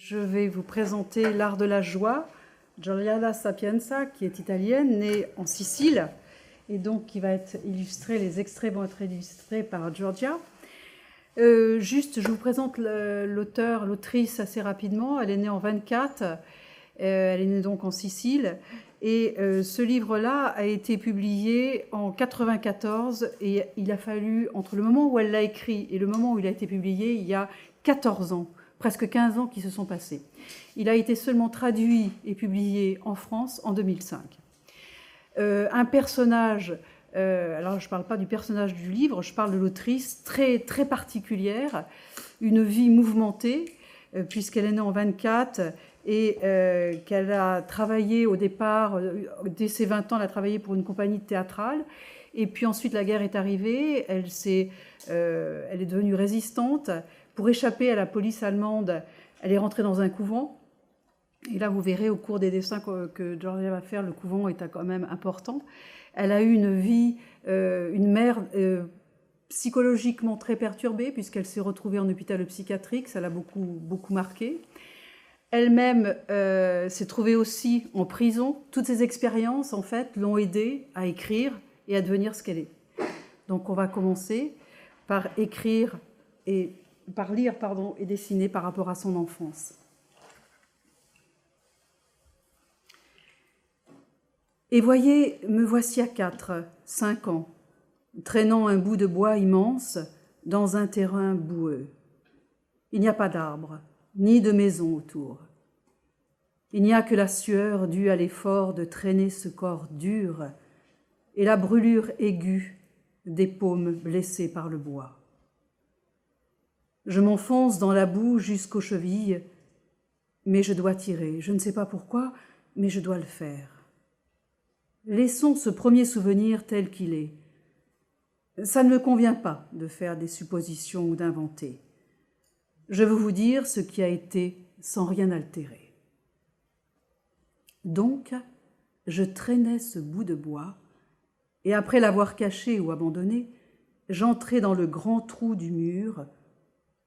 Je vais vous présenter L'Art de la joie, Giuliana Sapienza, qui est italienne, née en Sicile, et donc qui va être illustrée, les extraits vont être illustrés par Giorgia. Je vous présente l'auteur, l'autrice assez rapidement. Elle est née en 24, elle est née donc en Sicile, et ce livre-là a été publié en 94, et il a fallu, entre le moment où elle l'a écrit et le moment où il a été publié, il y a 14 ans. Presque 15 ans qui se sont passés. Il a été seulement traduit et publié en France en 2005. Un personnage, alors je ne parle pas du personnage du livre, je parle de l'autrice, très, très particulière, une vie mouvementée, puisqu'elle est née en 24 et qu'elle a travaillé au départ, dès ses 20 ans, elle a travaillé pour une compagnie théâtrale. Et puis ensuite, la guerre est arrivée, elle est devenue résistante. Pour échapper à la police allemande, elle est rentrée dans un couvent. Et là, vous verrez au cours des dessins que Giorgia va faire, le couvent est quand même important. Elle a eu une vie, une mère psychologiquement très perturbée, puisqu'elle s'est retrouvée en hôpital psychiatrique, ça l'a beaucoup, beaucoup marqué. Elle-même s'est trouvée aussi en prison. Toutes ces expériences, en fait, l'ont aidée à écrire et à devenir ce qu'elle est. Donc, on va commencer par lire et dessiner par rapport à son enfance. Et voyez, me voici à 4, 5 ans, traînant un bout de bois immense dans un terrain boueux. Il n'y a pas d'arbre, ni de maison autour. Il n'y a que la sueur due à l'effort de traîner ce corps dur et la brûlure aiguë des paumes blessées par le bois. Je m'enfonce dans la boue jusqu'aux chevilles, mais je dois tirer. Je ne sais pas pourquoi, mais je dois le faire. Laissons ce premier souvenir tel qu'il est. Ça ne me convient pas de faire des suppositions ou d'inventer. Je veux vous dire ce qui a été sans rien altérer. Donc, je traînais ce bout de bois, et après l'avoir caché ou abandonné, j'entrai dans le grand trou du mur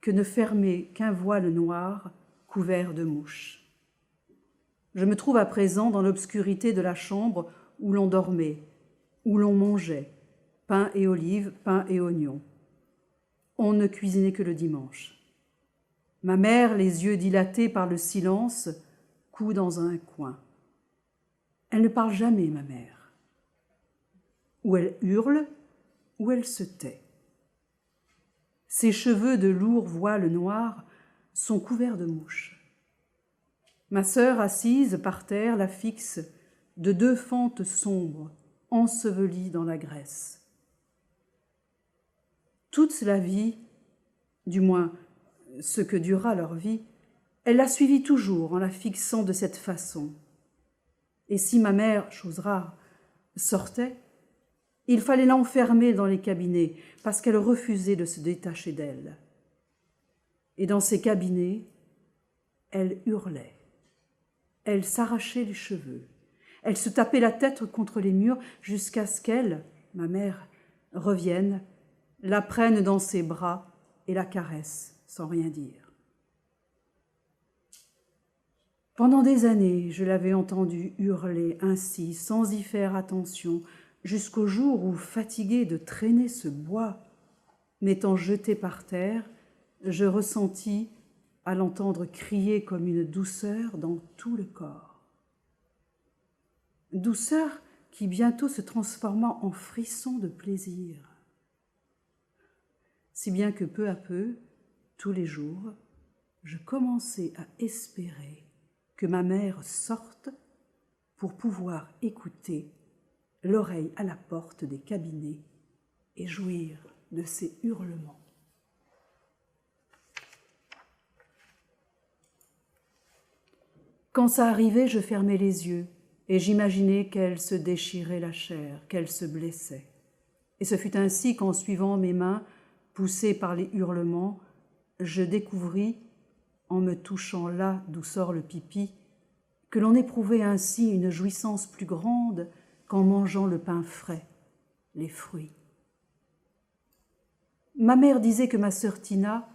que ne fermait qu'un voile noir couvert de mouches. Je me trouve à présent dans l'obscurité de la chambre où l'on dormait, où l'on mangeait, pain et olives, pain et oignons. On ne cuisinait que le dimanche. Ma mère, les yeux dilatés par le silence, coud dans un coin. Elle ne parle jamais, ma mère. Ou elle hurle, ou elle se tait. Ses cheveux de lourds voiles noirs sont couverts de mouches. Ma sœur, assise par terre, la fixe de 2 fentes sombres, ensevelies dans la graisse. Toute la vie, du moins ce que dura leur vie, elle la suivit toujours en la fixant de cette façon. Et si ma mère, chose rare, sortait, il fallait l'enfermer dans les cabinets parce qu'elle refusait de se détacher d'elle. Et dans ces cabinets, elle hurlait. Elle s'arrachait les cheveux. Elle se tapait la tête contre les murs jusqu'à ce qu'elle, ma mère, revienne, la prenne dans ses bras et la caresse sans rien dire. Pendant des années, je l'avais entendue hurler ainsi, sans y faire attention, jusqu'au jour où, fatiguée de traîner ce bois, m'étant jetée par terre, je ressentis, à l'entendre crier comme une douceur dans tout le corps. Douceur qui bientôt se transforma en frisson de plaisir. Si bien que peu à peu, tous les jours, je commençais à espérer que ma mère sorte pour pouvoir écouter, l'oreille à la porte des cabinets, et jouir de ses hurlements. Quand ça arrivait, je fermais les yeux et j'imaginais qu'elle se déchirait la chair, qu'elle se blessait. Et ce fut ainsi qu'en suivant mes mains, poussées par les hurlements, je découvris, en me touchant là d'où sort le pipi, que l'on éprouvait ainsi une jouissance plus grande qu'en mangeant le pain frais, les fruits. Ma mère disait que ma sœur Tina,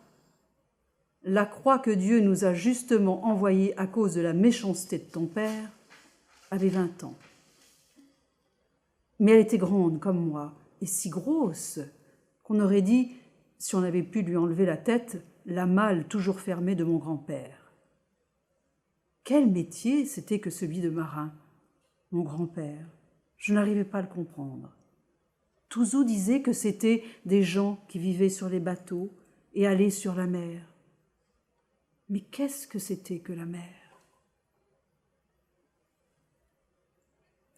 la croix que Dieu nous a justement envoyée à cause de la méchanceté de ton père avait 20 ans. Mais elle était grande comme moi, et si grosse, qu'on aurait dit, si on avait pu lui enlever la tête, la malle toujours fermée de mon grand-père. Quel métier c'était que celui de marin, mon grand-père? Je n'arrivais pas à le comprendre. Touzou disait que c'était des gens qui vivaient sur les bateaux et allaient sur la mer. Mais qu'est-ce que c'était que la mer?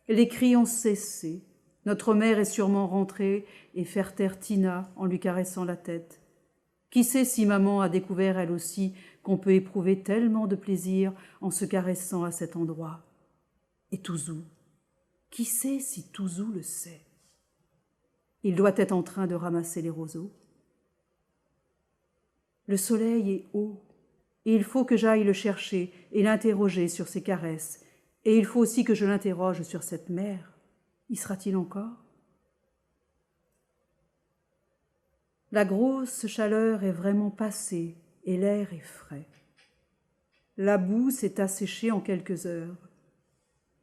Les cris ont cessé. Notre mère est sûrement rentrée et faire taire Tina en lui caressant la tête. Qui sait si maman a découvert elle aussi qu'on peut éprouver tellement de plaisir en se caressant à cet endroit? Et Touzou? Qui sait si Touzou le sait? Il doit être en train de ramasser les roseaux. Le soleil est haut et il faut que j'aille le chercher et l'interroger sur ses caresses. Et il faut aussi que je l'interroge sur cette mer. Y sera-t-il encore? La grosse chaleur est vraiment passée et l'air est frais. La boue s'est asséchée en quelques heures.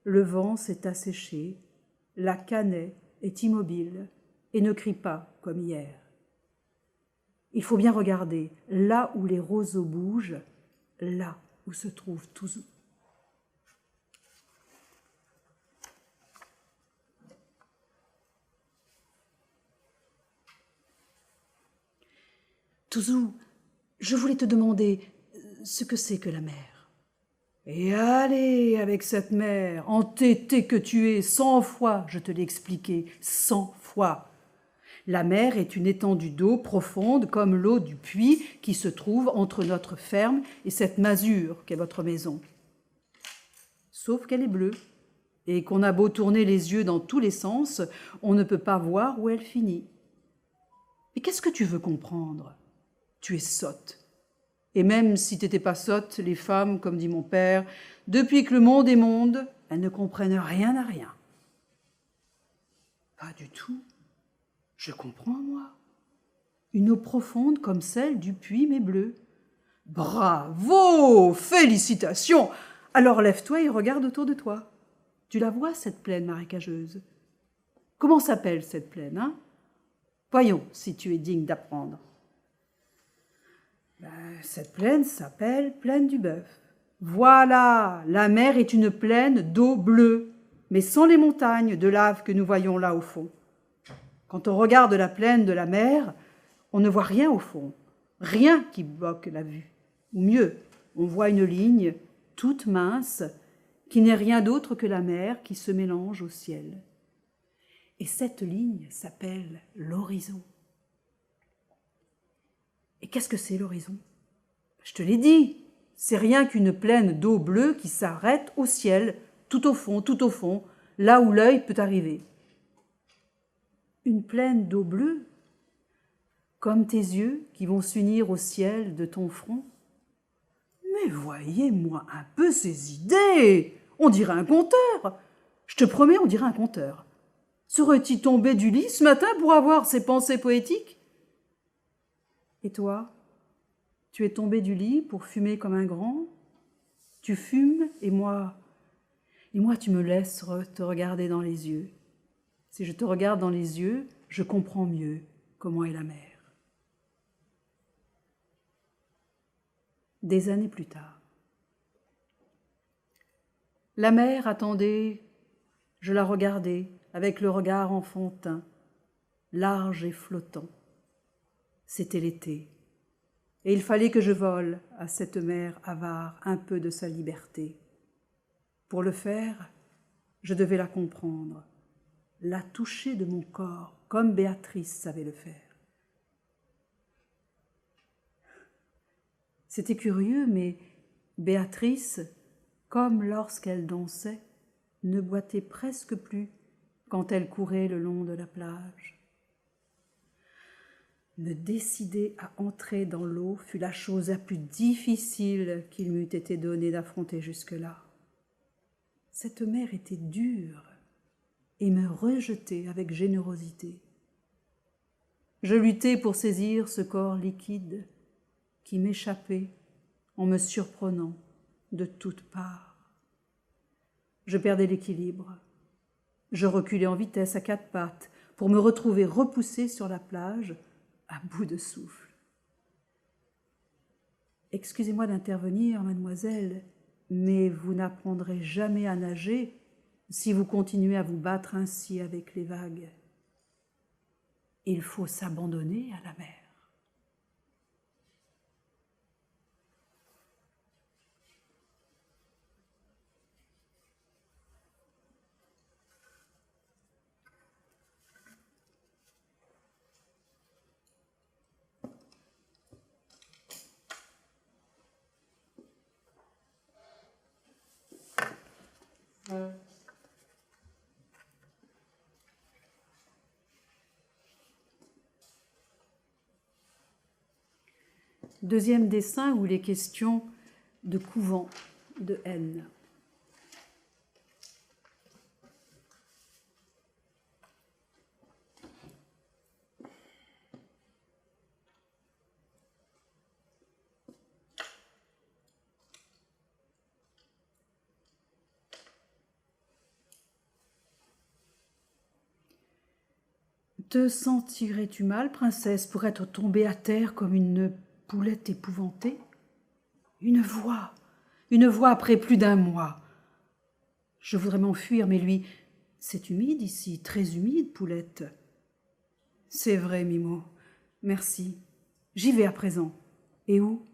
Le vent s'est asséché. La canaie est immobile et ne crie pas comme hier. Il faut bien regarder, là où les roseaux bougent, là où se trouve Touzou. Touzou, je voulais te demander ce que c'est que la mer. Et allez, avec cette mer, entêté que tu es, 100 fois, je te l'ai expliqué, 100 fois. La mer est une étendue d'eau profonde comme l'eau du puits qui se trouve entre notre ferme et cette masure qu'est votre maison. Sauf qu'elle est bleue et qu'on a beau tourner les yeux dans tous les sens, on ne peut pas voir où elle finit. Et qu'est-ce que tu veux comprendre? Tu es sotte. Et même si t'étais pas sotte, les femmes, comme dit mon père, depuis que le monde est monde, elles ne comprennent rien à rien. Pas du tout. Je comprends, moi. Une eau profonde comme celle du puits, mais bleue. Bravo! Félicitations! Alors lève-toi et regarde autour de toi. Tu la vois, cette plaine marécageuse? Comment s'appelle cette plaine, hein? Voyons si tu es digne d'apprendre. Cette plaine s'appelle plaine du Bœuf. Voilà, la mer est une plaine d'eau bleue, mais sans les montagnes de lave que nous voyons là au fond. Quand on regarde la plaine de la mer, on ne voit rien au fond, rien qui bloque la vue. Ou mieux, on voit une ligne toute mince qui n'est rien d'autre que la mer qui se mélange au ciel. Et cette ligne s'appelle l'horizon. Et qu'est-ce que c'est l'horizon? Je te l'ai dit, c'est rien qu'une plaine d'eau bleue qui s'arrête au ciel, tout au fond, là où l'œil peut arriver. Une plaine d'eau bleue, comme tes yeux qui vont s'unir au ciel de ton front. Mais voyez-moi un peu ces idées! On dirait un conteur! Je te promets, on dirait un conteur. Serait-il tombé du lit ce matin pour avoir ces pensées poétiques? Et toi, tu es tombé du lit pour fumer comme un grand? Tu fumes et moi tu me laisses te regarder dans les yeux. Si je te regarde dans les yeux, je comprends mieux comment est la mer. Des années plus tard. La mer attendait, je la regardais avec le regard enfantin, large et flottant. C'était l'été, et il fallait que je vole à cette mer avare un peu de sa liberté. Pour le faire, je devais la comprendre, la toucher de mon corps, comme Béatrice savait le faire. C'était curieux, mais Béatrice, comme lorsqu'elle dansait, ne boitait presque plus quand elle courait le long de la plage. Me décider à entrer dans l'eau fut la chose la plus difficile qu'il m'eût été donné d'affronter jusque-là. Cette mer était dure et me rejetait avec générosité. Je luttai pour saisir ce corps liquide qui m'échappaient en me surprenant de toutes parts. Je perdais l'équilibre. Je reculais en vitesse à 4 pattes pour me retrouver repoussée sur la plage à bout de souffle. « Excusez-moi d'intervenir, mademoiselle, mais vous n'apprendrez jamais à nager si vous continuez à vous battre ainsi avec les vagues. Il faut s'abandonner à la mer. » Deuxième dessin où il est question de couvent, de haine. Te sentirais-tu mal, princesse, pour être tombée à terre comme une poulette épouvantée? Une voix après plus d'un mois. Je voudrais m'enfuir, mais lui, c'est humide ici, très humide, poulette. C'est vrai, Mimo, merci. J'y vais à présent. Et où?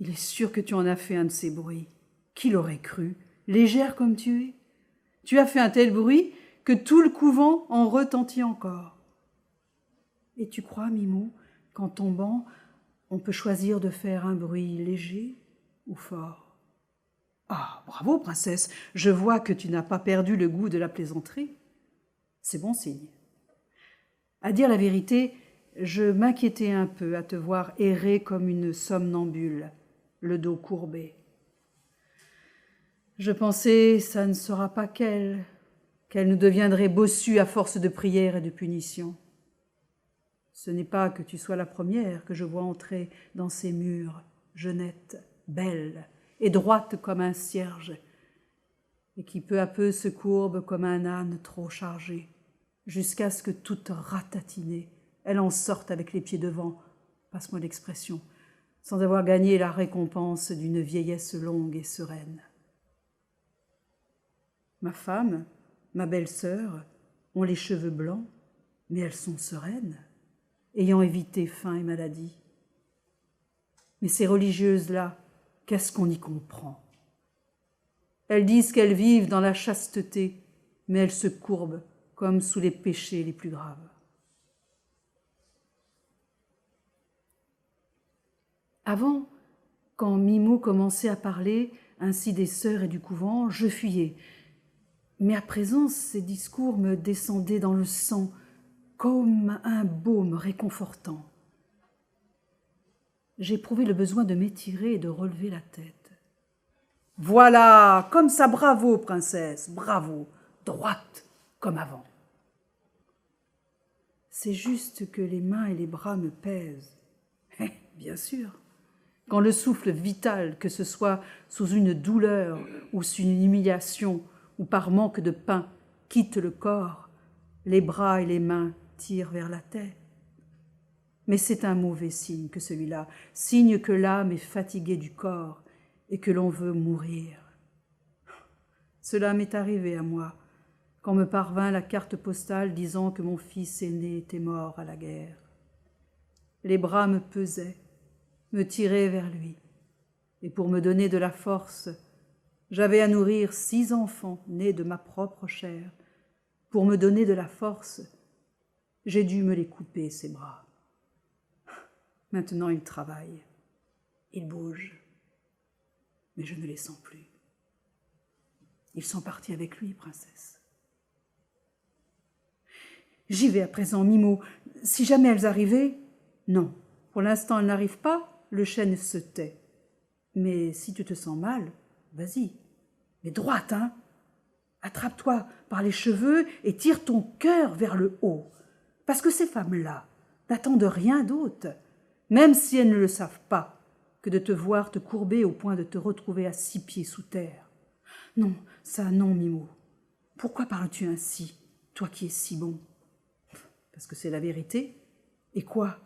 Il est sûr que tu en as fait un de ces bruits. Qui l'aurait cru? Légère comme tu es. Tu as fait un tel bruit que tout le couvent en retentit encore. Et tu crois, Mimo, qu'en tombant, on peut choisir de faire un bruit léger ou fort? Ah, bravo, princesse, je vois que tu n'as pas perdu le goût de la plaisanterie. C'est bon signe. À dire la vérité, je m'inquiétais un peu à te voir errer comme une somnambule, le dos courbé. Je pensais, ça ne sera pas qu'elle nous deviendrait bossue à force de prières et de punitions. Ce n'est pas que tu sois la première que je vois entrer dans ces murs, jeunette, belle et droite comme un cierge, et qui peu à peu se courbe comme un âne trop chargé, jusqu'à ce que toute ratatinée, elle en sorte avec les pieds devant, passe-moi l'expression, sans avoir gagné la récompense d'une vieillesse longue et sereine. Ma femme, ma belle-sœur, ont les cheveux blancs, mais elles sont sereines, ayant évité faim et maladie. Mais ces religieuses-là, qu'est-ce qu'on y comprend? Elles disent qu'elles vivent dans la chasteté, mais elles se courbent comme sous les péchés les plus graves. Avant, quand Mimo commençait à parler ainsi des sœurs et du couvent, je fuyais. Mais à présent, ces discours me descendaient dans le sang comme un baume réconfortant. J'éprouvais le besoin de m'étirer et de relever la tête. « Voilà, comme ça, bravo, princesse, bravo, droite comme avant. » C'est juste que les mains et les bras me pèsent. Bien sûr, quand le souffle vital, que ce soit sous une douleur ou sous une humiliation ou par manque de pain, quitte le corps, les bras et les mains tirent vers la tête. Mais c'est un mauvais signe que celui-là, signe que l'âme est fatiguée du corps et que l'on veut mourir. Cela m'est arrivé à moi, quand me parvint la carte postale disant que mon fils aîné était mort à la guerre. Les bras me pesaient, me tiraient vers lui, et pour me donner de la force, j'avais à nourrir 6 enfants nés de ma propre chair. Pour me donner de la force, j'ai dû me les couper, ces bras. Maintenant, ils travaillent, ils bougent, mais je ne les sens plus. Ils sont partis avec lui, princesse. J'y vais à présent, Mimo. Si jamais elles arrivaient... Non, pour l'instant, elles n'arrivent pas, le chêne se tait. Mais si tu te sens mal, vas-y. Mais droite, hein? Attrape-toi par les cheveux et tire ton cœur vers le haut. Parce que ces femmes-là n'attendent rien d'autre même si elles ne le savent pas, que de te voir te courber au point de te retrouver à 6 pieds sous terre. Non, ça non, Mimo. Pourquoi parles-tu ainsi, toi qui es si bon? Parce que c'est la vérité. Et quoi?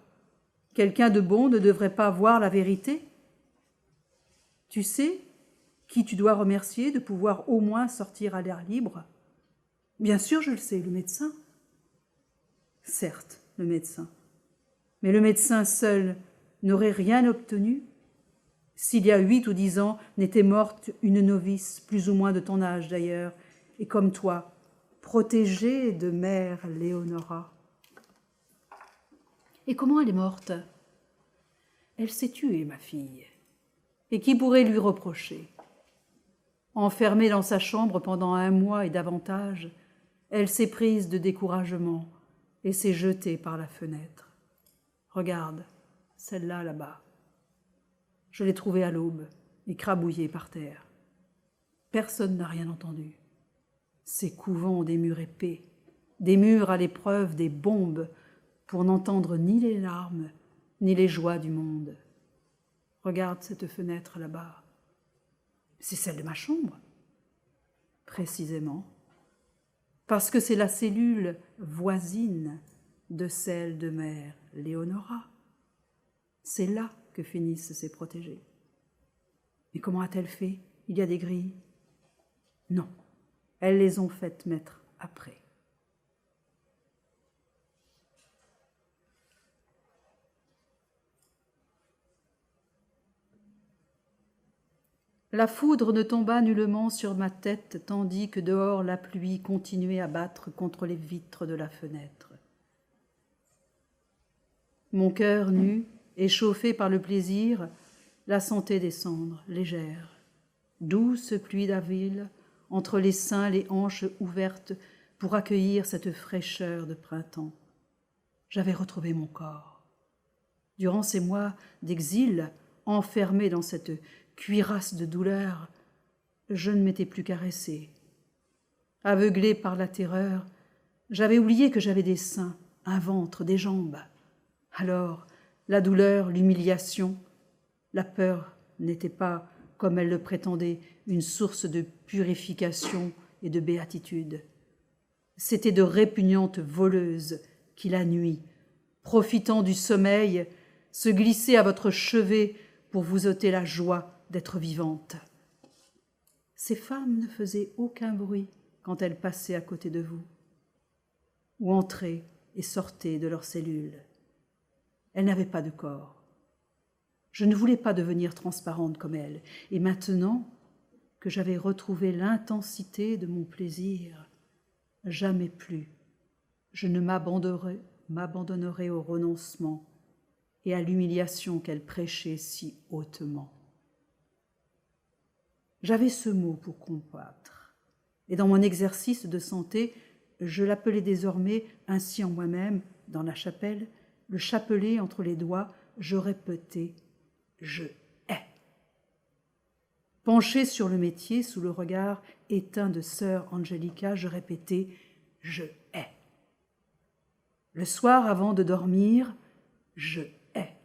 Quelqu'un de bon ne devrait pas voir la vérité? Tu sais qui tu dois remercier de pouvoir au moins sortir à l'air libre? Bien sûr, je le sais, le médecin. Certes, le médecin. Mais le médecin seul n'aurait rien obtenu s'il y a 8 ou 10 ans n'était morte une novice, plus ou moins de ton âge d'ailleurs, et comme toi, protégée de mère Léonora. Et comment elle est morte? Elle s'est tuée, ma fille. Et qui pourrait lui reprocher? Enfermée dans sa chambre pendant 1 mois et davantage, elle s'est prise de découragement et s'est jetée par la fenêtre. Regarde, celle-là là-bas. Je l'ai trouvée à l'aube, écrabouillée par terre. Personne n'a rien entendu. Ces couvents ont des murs épais, des murs à l'épreuve des bombes, pour n'entendre ni les larmes, ni les joies du monde. Regarde cette fenêtre là-bas. C'est celle de ma chambre. Précisément. Parce que c'est la cellule voisine de celle de mère Léonora. C'est là que finissent ses protégés. Mais comment a-t-elle fait? Il y a des grilles? Non, elles les ont faites mettre après. La foudre ne tomba nullement sur ma tête, tandis que dehors la pluie continuait à battre contre les vitres de la fenêtre. Mon cœur nu, échauffé par le plaisir, la sentait descendre, légère. Douce pluie d'avril, entre les seins, les hanches ouvertes pour accueillir cette fraîcheur de printemps. J'avais retrouvé mon corps. Durant ces mois d'exil, enfermé dans cette cuirasse de douleur, je ne m'étais plus caressée. Aveuglée par la terreur, j'avais oublié que j'avais des seins, un ventre, des jambes. Alors, la douleur, l'humiliation, la peur n'étaient pas, comme elle le prétendait, une source de purification et de béatitude. C'étaient de répugnantes voleuses qui, la nuit, profitant du sommeil, se glissaient à votre chevet pour vous ôter la joie d'être vivante. Ces femmes ne faisaient aucun bruit quand elles passaient à côté de vous, ou entraient et sortaient de leurs cellules. Elles n'avaient pas de corps. Je ne voulais pas devenir transparente comme elles, et maintenant que j'avais retrouvé l'intensité de mon plaisir, jamais plus je ne m'abandonnerai au renoncement et à l'humiliation qu'elle prêchait si hautement. J'avais ce mot pour combattre, et dans mon exercice de santé, je l'appelais désormais ainsi en moi-même, dans la chapelle, le chapelet entre les doigts, je répétais « je hais ». Penché sur le métier, sous le regard éteint de sœur Angelica, je répétais « je hais ». Le soir, avant de dormir, je hais.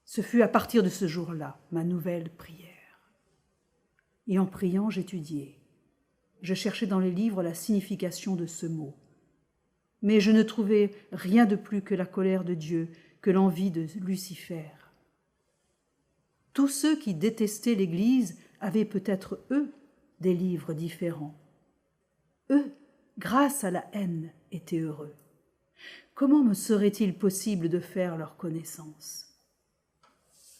Ce fut à partir de ce jour-là ma nouvelle prière. Et en priant, j'étudiais. Je cherchais dans les livres la signification de ce mot. Mais je ne trouvais rien de plus que la colère de Dieu, que l'envie de Lucifer. Tous ceux qui détestaient l'Église avaient peut-être, eux, des livres différents. Eux, grâce à la haine, étaient heureux. Comment me serait-il possible de faire leur connaissance?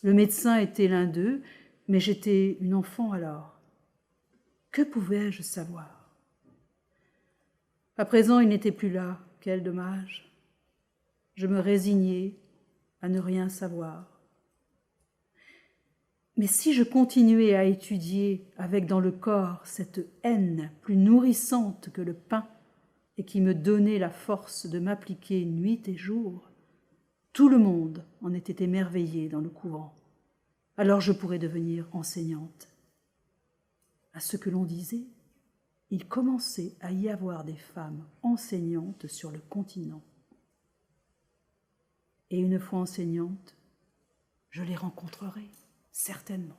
Le médecin était l'un d'eux, mais j'étais une enfant alors. Que pouvais-je savoir? À présent, il n'était plus là. Quel dommage. Je me résignais à ne rien savoir. Mais si je continuais à étudier avec dans le corps cette haine plus nourrissante que le pain et qui me donnait la force de m'appliquer nuit et jour, tout le monde en était émerveillé dans le couvent. Alors je pourrais devenir enseignante. À ce que l'on disait, il commençait à y avoir des femmes enseignantes sur le continent. Et une fois enseignante, je les rencontrerai, certainement.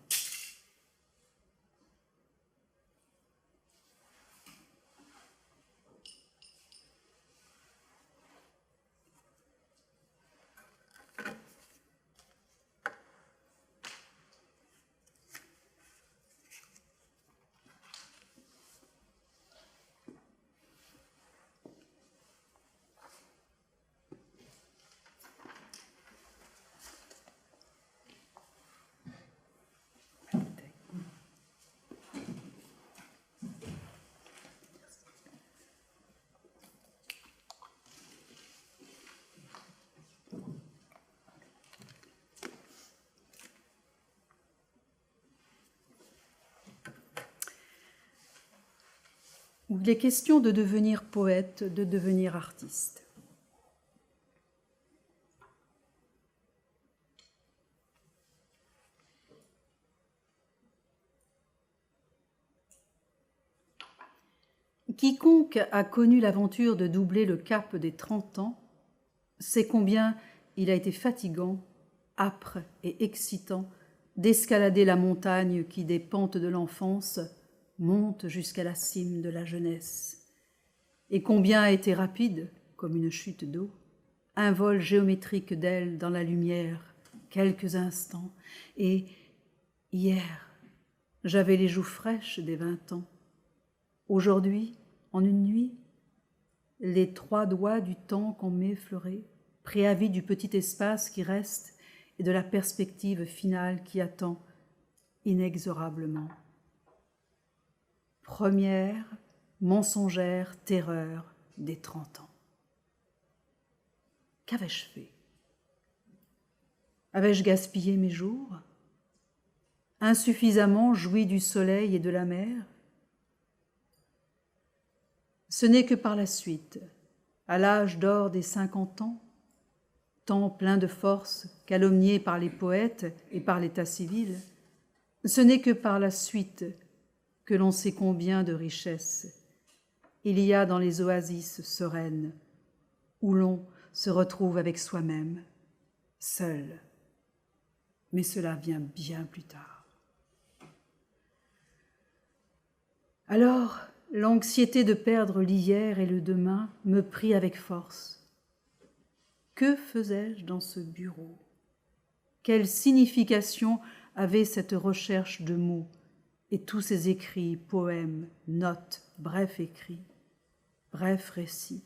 Où il est question de devenir poète, de devenir artiste. Quiconque a connu l'aventure de doubler le cap des 30 ans sait combien il a été fatigant, âpre et excitant d'escalader la montagne qui, des pentes de l'enfance, monte jusqu'à la cime de la jeunesse, et combien a été rapide, comme une chute d'eau, un vol géométrique d'ailes dans la lumière, quelques instants, et hier, j'avais les joues fraîches des 20 ans. Aujourd'hui, en une nuit, les 3 doigts du temps qu'on m'effleurait, préavis du petit espace qui reste et de la perspective finale qui attend inexorablement. Première, mensongère terreur des 30 ans. Qu'avais-je fait? Avais-je gaspillé mes jours? Insuffisamment joui du soleil et de la mer? Ce n'est que par la suite, à l'âge d'or des 50 ans, temps plein de force, calomnié par les poètes et par l'état civil, ce n'est que par la suite que l'on sait combien de richesses il y a dans les oasis sereines où l'on se retrouve avec soi-même, seul. Mais cela vient bien plus tard. Alors, l'anxiété de perdre l'hier et le demain me prit avec force. Que faisais-je dans ce bureau? Quelle signification avait cette recherche de mots et tous ces écrits, poèmes, notes, brefs écrits, brefs récits?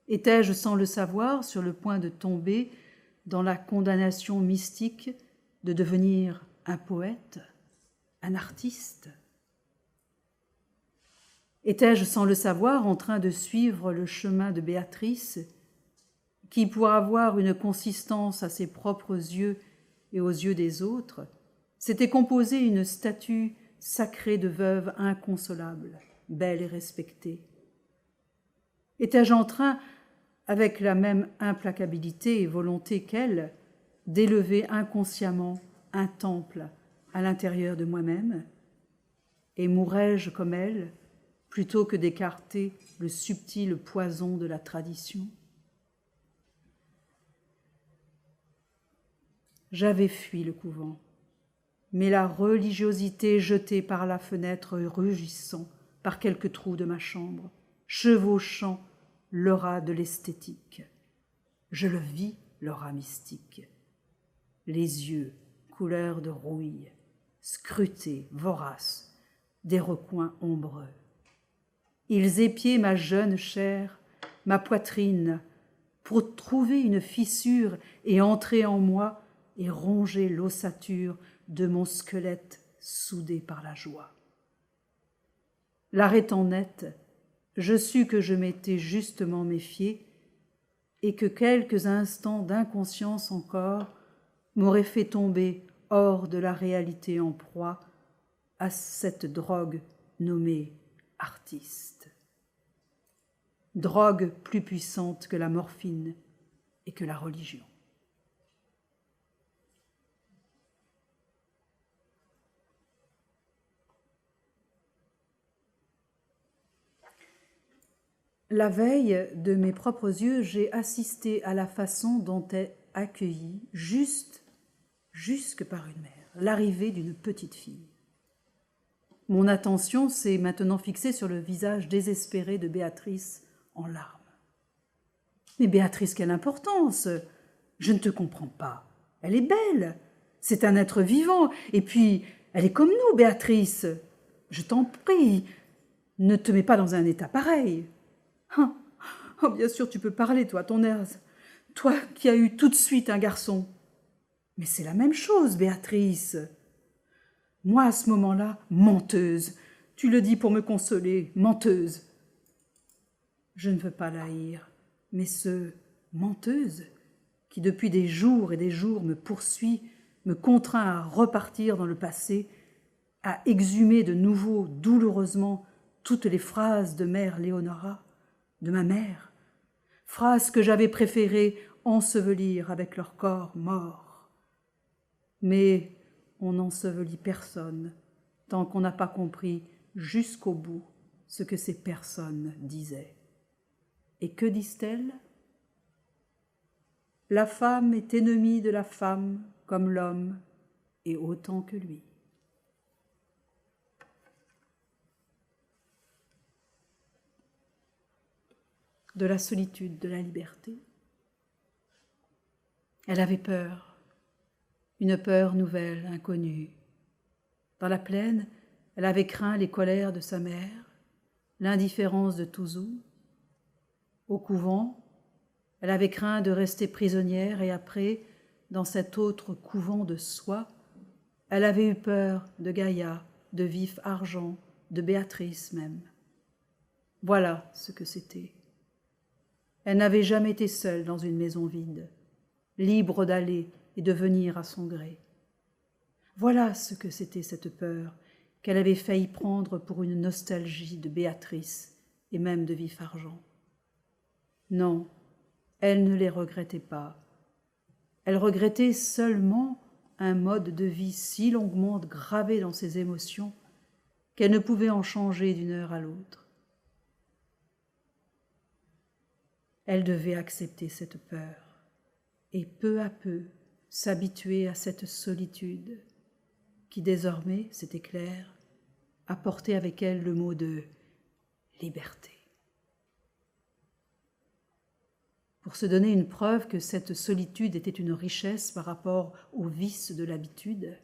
Étais-je sans le savoir sur le point de tomber dans la condamnation mystique de devenir un poète, un artiste? Étais-je sans le savoir en train de suivre le chemin de Béatrice, qui, pour avoir une consistance à ses propres yeux et aux yeux des autres, s'était composé une statue sacrée de veuve inconsolable, belle et respectée? Étais-je en train, avec la même implacabilité et volonté qu'elle, d'élever inconsciemment un temple à l'intérieur de moi-même? Et mourrais-je comme elle, plutôt que d'écarter le subtil poison de la tradition? J'avais fui le couvent, mais la religiosité jetée par la fenêtre rugissant par quelques trous de ma chambre, chevauchant l'aura de l'esthétique. Je le vis, l'aura mystique. Les yeux, couleur de rouille, scrutés, voraces, des recoins ombreux. Ils épiaient ma jeune chair, ma poitrine, pour trouver une fissure et entrer en moi et ronger l'ossature de mon squelette soudé par la joie. L'arrêtant net, je sus que je m'étais justement méfié et que quelques instants d'inconscience encore m'auraient fait tomber hors de la réalité en proie à cette drogue nommée artiste. Drogue plus puissante que la morphine et que la religion. La veille, de mes propres yeux, j'ai assisté à la façon dont est accueillie, jusque par une mère, l'arrivée d'une petite fille. Mon attention s'est maintenant fixée sur le visage désespéré de Béatrice en larmes. Mais Béatrice, quelle importance! Je ne te comprends pas. Elle est belle, c'est un être vivant, et puis elle est comme nous, Béatrice. Je t'en prie, ne te mets pas dans un état pareil. Oh, bien sûr, tu peux parler, toi, ton air. Toi qui as eu tout de suite un garçon. Mais c'est la même chose, Béatrice. Moi, à ce moment-là, menteuse. Tu le dis pour me consoler, menteuse. Je ne veux pas la haïr, mais ce menteuse qui depuis des jours et des jours me poursuit, me contraint à repartir dans le passé, à exhumer de nouveau douloureusement toutes les phrases de mère Léonora, de ma mère, phrases que j'avais préféré ensevelir avec leur corps mort. Mais on n'ensevelit personne tant qu'on n'a pas compris jusqu'au bout ce que ces personnes disaient. Et que disent-elles ? La femme est ennemie de la femme comme l'homme et autant que lui. De la solitude, de la liberté. Elle avait peur, une peur nouvelle, inconnue. Dans la plaine, elle avait craint les colères de sa mère, l'indifférence de Touzou. Au couvent, elle avait craint de rester prisonnière et après, dans cet autre couvent de soi, elle avait eu peur de Gaïa, de Vif Argent, de Béatrice même. Voilà ce que c'était. Elle n'avait jamais été seule dans une maison vide, libre d'aller et de venir à son gré. Voilà ce que c'était cette peur qu'elle avait failli prendre pour une nostalgie de Béatrice et même de Vif Argent. Non, elle ne les regrettait pas. Elle regrettait seulement un mode de vie si longuement gravé dans ses émotions qu'elle ne pouvait en changer d'une heure à l'autre. Elle devait accepter cette peur et peu à peu s'habituer à cette solitude qui désormais, c'était clair, apportait avec elle le mot de liberté. Pour se donner une preuve que cette solitude était une richesse par rapport aux vices de l'habitude,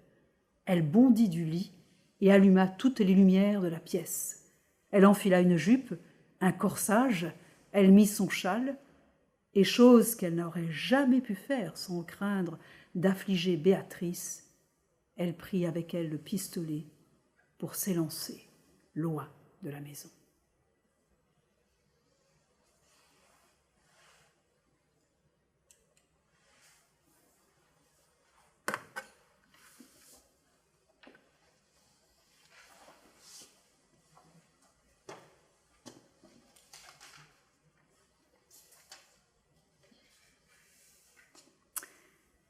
elle bondit du lit et alluma toutes les lumières de la pièce. Elle enfila une jupe, un corsage, elle mit son châle, et chose qu'elle n'aurait jamais pu faire sans craindre d'affliger Béatrice, elle prit avec elle le pistolet pour s'élancer loin de la maison.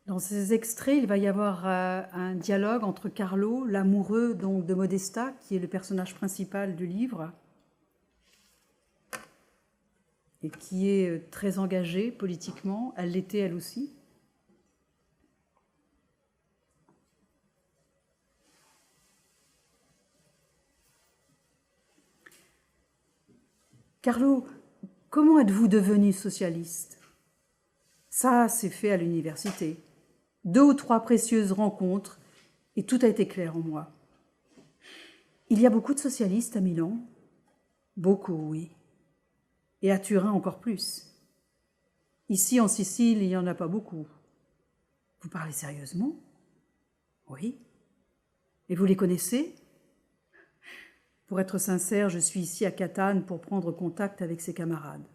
Dans ces extraits, il va y avoir un dialogue entre Carlo, l'amoureux donc de Modesta, qui est le personnage principal du livre, et qui est très engagée politiquement. Elle l'était elle aussi. Carlo, comment êtes-vous devenu socialiste ? Ça, c'est fait à l'université. 2 ou 3 précieuses rencontres, et tout a été clair en moi. Il y a beaucoup de socialistes à Milan ? Beaucoup, oui. Et à Turin encore plus. Ici, en Sicile, il n'y en a pas beaucoup. Vous parlez sérieusement ? Oui. Et vous les connaissez ? Pour être sincère, je suis ici à Catane pour prendre contact avec ses camarades.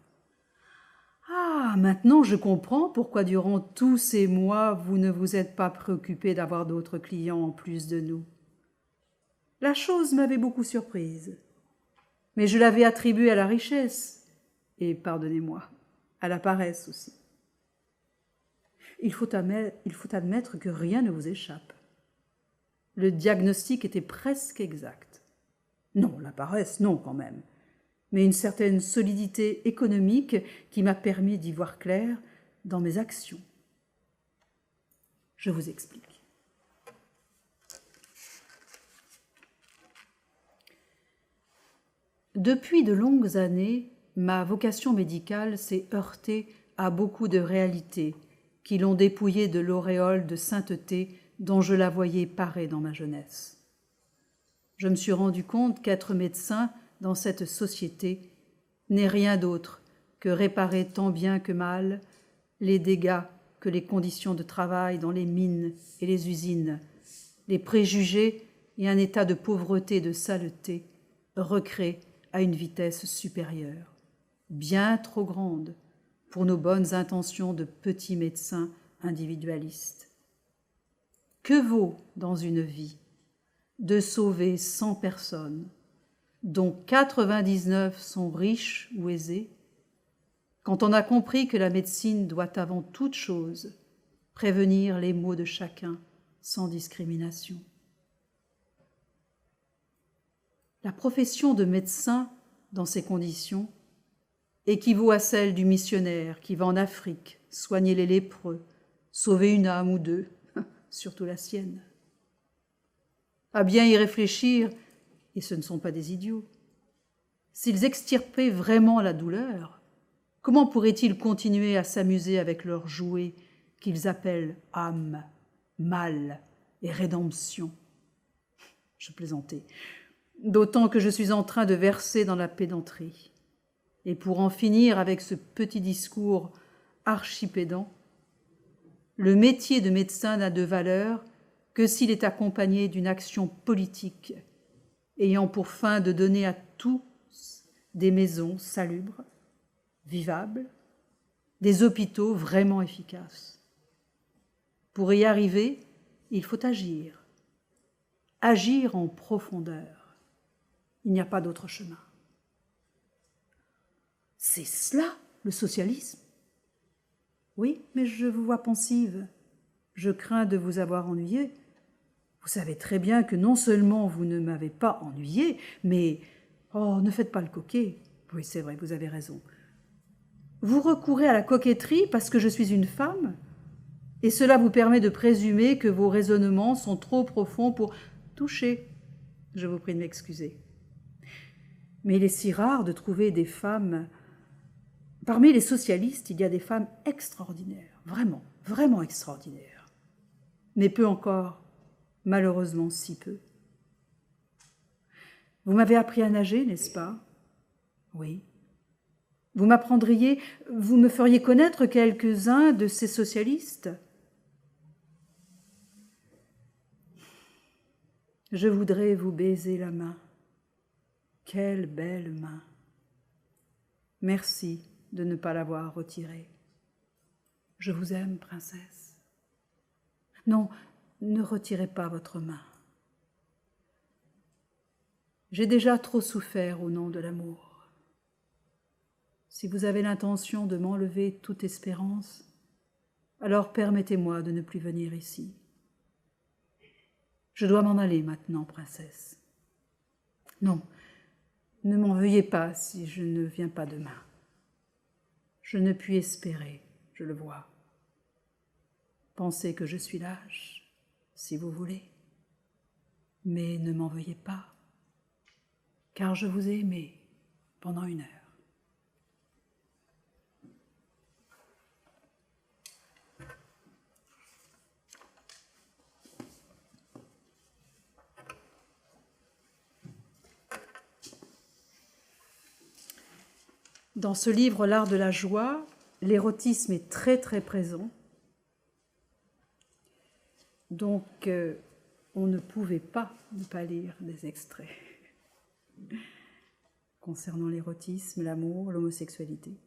Ah, maintenant je comprends pourquoi durant tous ces mois, vous ne vous êtes pas préoccupé d'avoir d'autres clients en plus de nous. La chose m'avait beaucoup surprise, mais je l'avais attribuée à la richesse, et pardonnez-moi, à la paresse aussi. Il faut admettre que rien ne vous échappe. Le diagnostic était presque exact. Non, la paresse, non quand même. mais une certaine solidité économique qui m'a permis d'y voir clair dans mes actions. Je vous explique. Depuis de longues années, ma vocation médicale s'est heurtée à beaucoup de réalités qui l'ont dépouillée de l'auréole de sainteté dont je la voyais parée dans ma jeunesse. Je me suis rendu compte qu'être médecin dans cette société n'est rien d'autre que réparer tant bien que mal les dégâts que les conditions de travail dans les mines et les usines, les préjugés et un état de pauvreté et de saleté recréent à une vitesse supérieure, bien trop grande pour nos bonnes intentions de petits médecins individualistes. Que vaut dans une vie de sauver 100 personnes, dont 99 sont riches ou aisés, quand on a compris que la médecine doit avant toute chose prévenir les maux de chacun sans discrimination. La profession de médecin, dans ces conditions, équivaut à celle du missionnaire qui va en Afrique soigner les lépreux, sauver une âme ou deux, surtout la sienne. À bien y réfléchir, et ce ne sont pas des idiots, s'ils extirpaient vraiment la douleur, comment pourraient-ils continuer à s'amuser avec leurs jouets qu'ils appellent âme, mal et rédemption? Je plaisantais, d'autant que je suis en train de verser dans la pédanterie. Et pour en finir avec ce petit discours archipédant, le métier de médecin n'a de valeur que s'il est accompagné d'une action politique ayant pour fin de donner à tous des maisons salubres, vivables, des hôpitaux vraiment efficaces. Pour y arriver, il faut agir. Agir en profondeur. Il n'y a pas d'autre chemin. C'est cela, le socialisme? Oui, mais je vous vois pensive. Je crains de vous avoir ennuyé. Vous savez très bien que non seulement vous ne m'avez pas ennuyé, mais... Oh, ne faites pas le coquet. Oui, c'est vrai, vous avez raison. Vous recourez à la coquetterie parce que je suis une femme, et cela vous permet de présumer que vos raisonnements sont trop profonds pour toucher. Je vous prie de m'excuser. Mais il est si rare de trouver des femmes... Parmi les socialistes, il y a des femmes extraordinaires, vraiment, vraiment extraordinaires. Mais peu encore, malheureusement si peu. Vous m'avez appris à nager, n'est-ce pas? Oui. Vous m'apprendriez, vous me feriez connaître quelques-uns de ces socialistes? Je voudrais vous baiser la main. Quelle belle main! Merci de ne pas l'avoir retirée. Je vous aime, princesse. Non, ne retirez pas votre main. J'ai déjà trop souffert au nom de l'amour. Si vous avez l'intention de m'enlever toute espérance, alors permettez-moi de ne plus venir ici. Je dois m'en aller maintenant, princesse. Non, ne m'en veuillez pas si je ne viens pas demain. Je ne puis espérer, je le vois. Pensez que je suis lâche, si vous voulez. Mais ne m'en veuillez pas, car je vous ai aimé pendant 1 heure. Dans ce livre, L'art de la joie, l'érotisme est très très présent. Donc, on ne pouvait pas ne pas lire des extraits concernant l'érotisme, l'amour, l'homosexualité.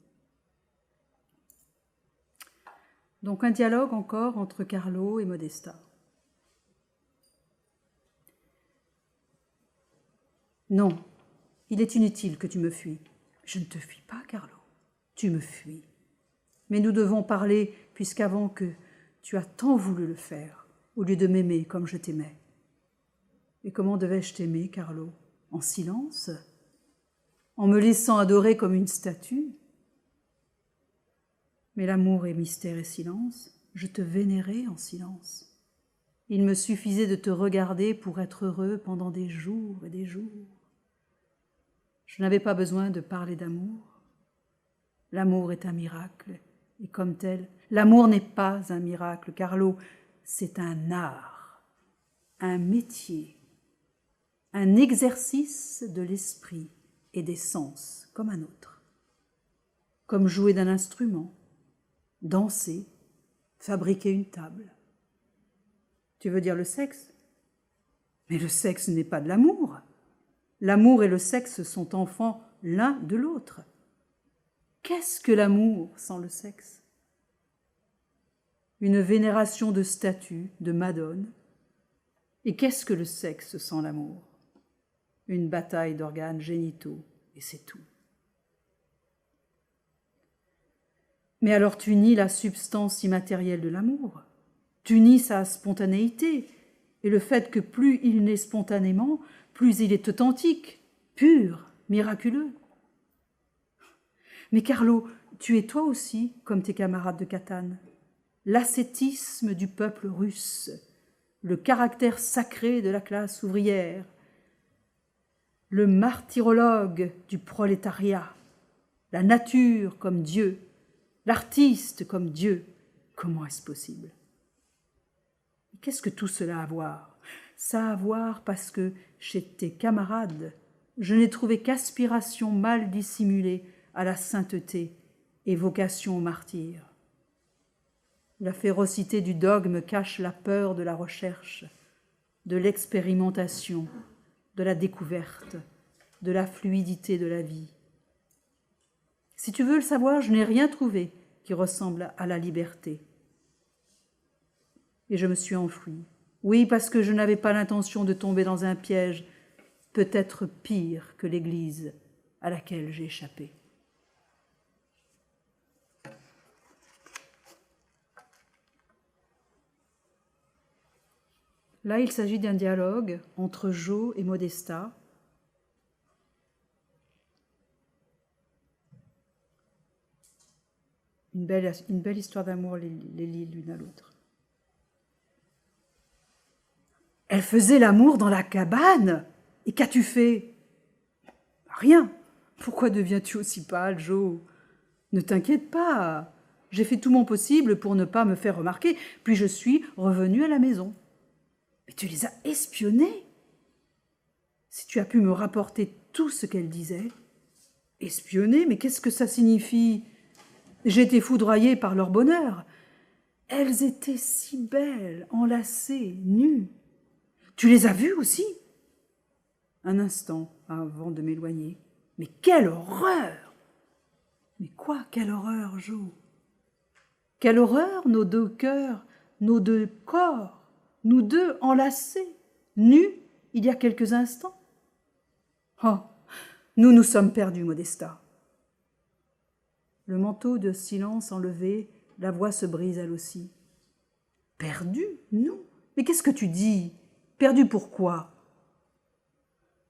Donc, un dialogue encore entre Carlo et Modesta. Non, il est inutile que tu me fuis. Je ne te fuis pas, Carlo. Tu me fuis. Mais nous devons parler, puisqu'avant que tu as tant voulu le faire, au lieu de m'aimer comme je t'aimais. Et comment devais-je t'aimer, Carlo? En silence? en me laissant adorer comme une statue. Mais l'amour est mystère et silence. Je te vénérais en silence. Il me suffisait de te regarder pour être heureux pendant des jours et des jours. Je n'avais pas besoin de parler d'amour. L'amour est un miracle, et comme tel, l'amour n'est pas un miracle, Carlo, c'est un art, un métier, un exercice de l'esprit et des sens comme un autre, comme jouer d'un instrument, danser, fabriquer une table. Tu veux dire le sexe? Mais le sexe n'est pas de l'amour. L'amour et le sexe sont enfants l'un de l'autre. Qu'est-ce que l'amour sans le sexe? Une vénération de statues, de madones. Et qu'est-ce que le sexe sans l'amour? Une bataille d'organes génitaux, et c'est tout. Mais alors tu nies la substance immatérielle de l'amour, tu nies sa spontanéité, et le fait que plus il naît spontanément, plus il est authentique, pur, miraculeux. Mais Carlo, tu es toi aussi, comme tes camarades de Catane, l'ascétisme du peuple russe, le caractère sacré de la classe ouvrière, le martyrologue du prolétariat, la nature comme Dieu, l'artiste comme Dieu. Comment est-ce possible? Qu'est-ce que tout cela a à voir? Ça a à voir parce que chez tes camarades, je n'ai trouvé qu'aspiration mal dissimulée à la sainteté et vocation au martyre. La férocité du dogme cache la peur de la recherche, de l'expérimentation, de la découverte, de la fluidité de la vie. Si tu veux le savoir, je n'ai rien trouvé qui ressemble à la liberté. Et je me suis enfuie. Oui, parce que je n'avais pas l'intention de tomber dans un piège peut-être pire que l'Église à laquelle j'ai échappé. Là, il s'agit d'un dialogue entre Jo et Modesta. Une belle histoire d'amour les lie l'une à l'autre. Elle faisait l'amour dans la cabane. Et qu'as-tu fait? Rien. Pourquoi deviens-tu aussi pâle, Jo? Ne t'inquiète pas. J'ai fait tout mon possible pour ne pas me faire remarquer, puis je suis revenue à la maison. Mais tu les as espionnés. Si tu as pu me rapporter tout ce qu'elle disait. Espionner, mais qu'est-ce que ça signifie? J'ai été foudroyée par leur bonheur. Elles étaient si belles, enlacées, nues. Tu les as vues aussi? Un instant avant de m'éloigner. Mais quelle horreur! Mais quoi, quelle horreur, Jo? Quelle horreur, nos deux cœurs, nos deux corps, nous deux enlacés, nus, il y a quelques instants. Oh, nous nous sommes perdus, Modesta. Le manteau de silence enlevé, la voix se brise elle aussi. Perdus, nous? Mais qu'est-ce que tu dis? Perdus pourquoi?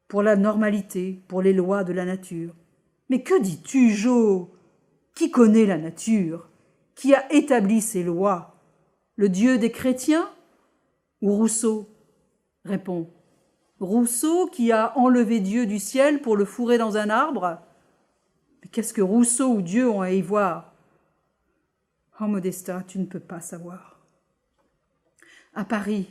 Pour la normalité, pour les lois de la nature. Mais que dis-tu, Jo? Qui connaît la nature? Qui a établi ces lois? Le Dieu des chrétiens ou Rousseau? Réponds. Rousseau qui a enlevé Dieu du ciel pour le fourrer dans un arbre? Mais qu'est-ce que Rousseau ou Dieu ont à y voir? Oh, Modesta, tu ne peux pas savoir. À Paris,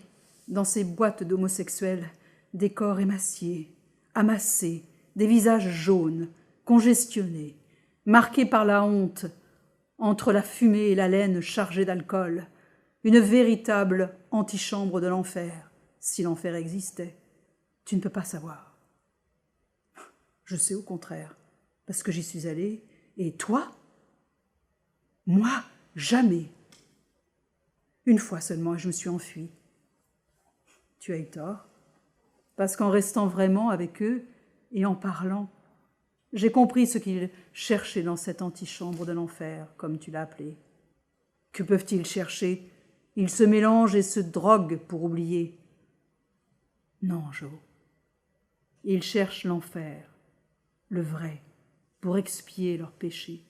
dans ces boîtes d'homosexuels, des corps émaciés, amassés, des visages jaunes, congestionnés, marqués par la honte, entre la fumée et la laine chargée d'alcool, une véritable antichambre de l'enfer, si l'enfer existait. Tu ne peux pas savoir. Je sais au contraire, parce que j'y suis allée. Et toi? Moi, jamais. Une fois seulement, je me suis enfuie. Tu as eu tort, parce qu'en restant vraiment avec eux et en parlant, j'ai compris ce qu'ils cherchaient dans cette antichambre de l'enfer, comme tu l'as appelé. Que peuvent-ils chercher? Ils se mélangent et se droguent pour oublier. Non, Jo. Ils cherchent l'enfer, le vrai, pour expier leurs péchés.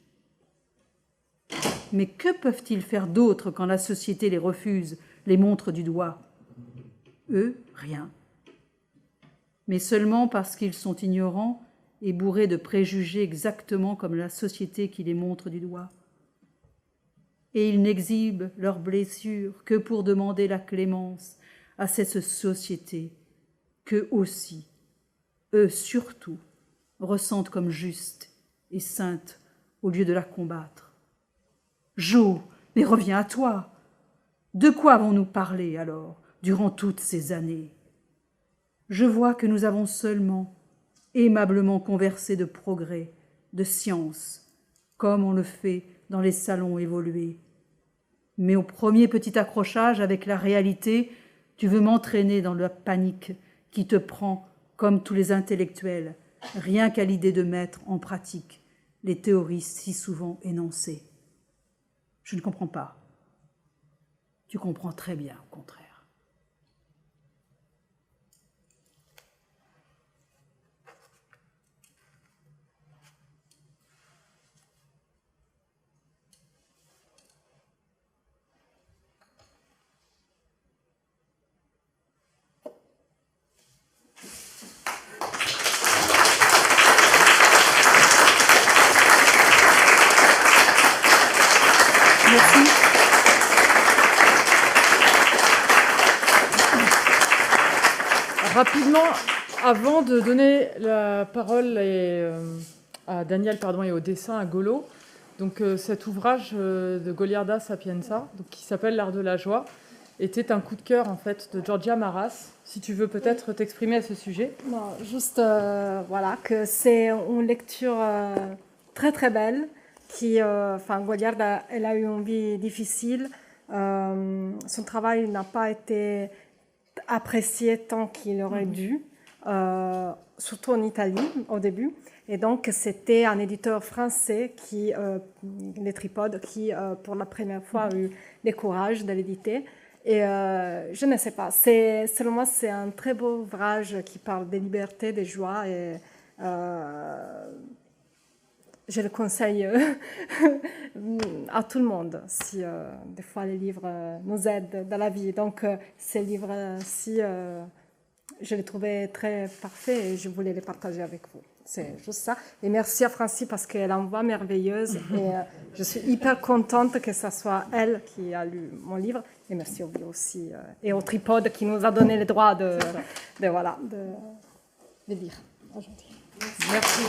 Mais que peuvent-ils faire d'autre quand la société les refuse, les montre du doigt? Eux, rien. Mais seulement parce qu'ils sont ignorants et bourrés de préjugés exactement comme la société qui les montre du doigt. Et ils n'exhibent leurs blessures que pour demander la clémence à cette société qu'eux aussi, eux surtout, ressentent comme juste et sainte au lieu de la combattre. Jo, mais reviens à toi. De quoi avons-nous parlé alors durant toutes ces années? Je vois que nous avons seulement aimablement conversé de progrès, de science, comme on le fait dans les salons évolués. Mais au premier petit accrochage avec la réalité, tu veux m'entraîner dans la panique qui te prend comme tous les intellectuels, rien qu'à l'idée de mettre en pratique les théories si souvent énoncées. Je ne comprends pas. Tu comprends très bien, au contraire. Merci. Rapidement, avant de donner la parole à Daniel et au dessin à Golo, donc cet ouvrage de Goliarda Sapienza, donc, qui s'appelle L'art de la joie, était un coup de cœur en fait de Georgia Maras. Si tu veux peut-être t'exprimer à ce sujet. Non, juste voilà que c'est une lecture très très belle. Goliarda, elle a eu une vie difficile. Son travail n'a pas été apprécié tant qu'il aurait dû, surtout en Italie au début. Et donc, c'était un éditeur français, les Tripodes, qui, pour la première fois, a eu le courage de l'éditer. Et je ne sais pas, selon moi, c'est un très beau ouvrage qui parle des libertés, des joies. Et je le conseille à tout le monde, si des fois les livres nous aident dans la vie. Donc, ces livres-ci, je les trouvais très parfaits et je voulais les partager avec vous. C'est juste ça. Et merci à Francie parce qu'elle a une voix merveilleuse et je suis hyper contente que ce soit elle qui a lu mon livre. Et merci au aussi et au Tripode qui nous a donné le droit de lire aujourd'hui. Merci.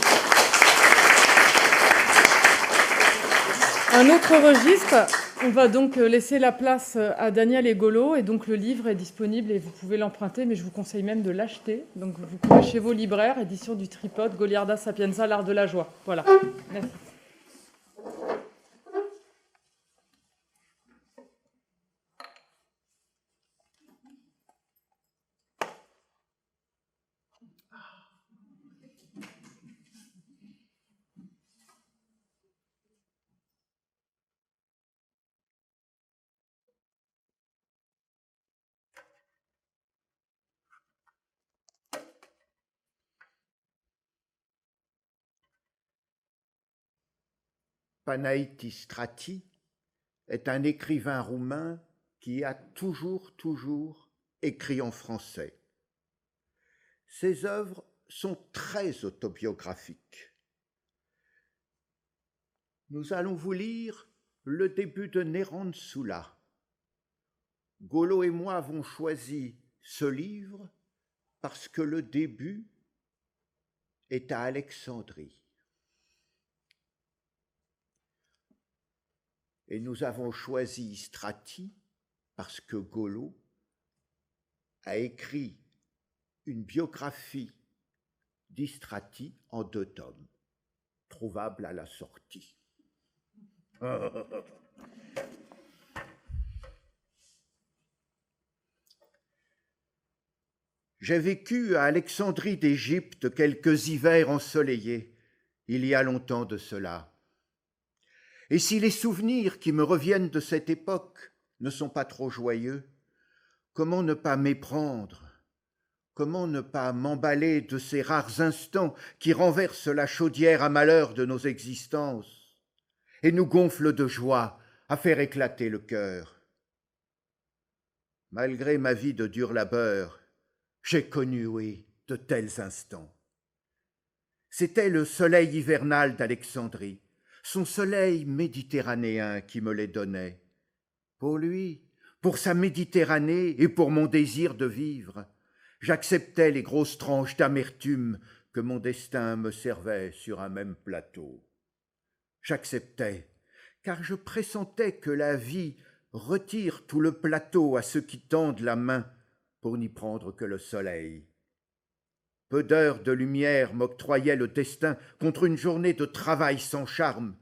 Un autre registre, on va donc laisser la place à Daniel et Golo, et donc le livre est disponible et vous pouvez l'emprunter, mais je vous conseille même de l'acheter. Donc vous pouvez chez vos libraires, édition du Tripode, Goliarda Sapienza, l'art de la joie. Voilà. Merci. Panaïtis Strati est un écrivain roumain qui a toujours écrit en français. Ses œuvres sont très autobiographiques. Nous allons vous lire le début de Nerantsula. Golo et moi avons choisi ce livre parce que le début est à Alexandrie. Et nous avons choisi Strati parce que Golo a écrit une biographie d'Istrati en 2 tomes, trouvable à la sortie. J'ai vécu à Alexandrie d'Égypte quelques hivers ensoleillés, il y a longtemps de cela. Et si les souvenirs qui me reviennent de cette époque ne sont pas trop joyeux, comment ne pas méprendre Comment ne pas m'emballer de ces rares instants qui renversent la chaudière à malheur de nos existences et nous gonflent de joie à faire éclater le cœur. Malgré ma vie de dur labeur, j'ai connu, oui, de tels instants. C'était le soleil hivernal d'Alexandrie, son soleil méditerranéen qui me les donnait. Pour lui, pour sa Méditerranée et pour mon désir de vivre, j'acceptais les grosses tranches d'amertume que mon destin me servait sur un même plateau. J'acceptais, car je pressentais que la vie retire tout le plateau à ceux qui tendent la main pour n'y prendre que le soleil. Peu d'heures de lumière m'octroyait le destin contre une journée de travail sans charme,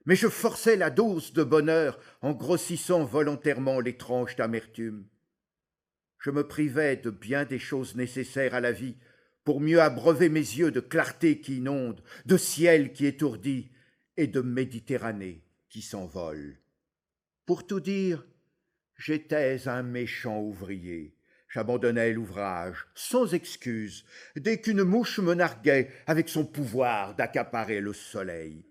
mais je forçais la dose de bonheur en grossissant volontairement les tranches d'amertume. Je me privais de bien des choses nécessaires à la vie pour mieux abreuver mes yeux de clarté qui inonde, de ciel qui étourdit et de Méditerranée qui s'envole. Pour tout dire, j'étais un méchant ouvrier. J'abandonnais l'ouvrage, sans excuse, dès qu'une mouche me narguait avec son pouvoir d'accaparer le soleil.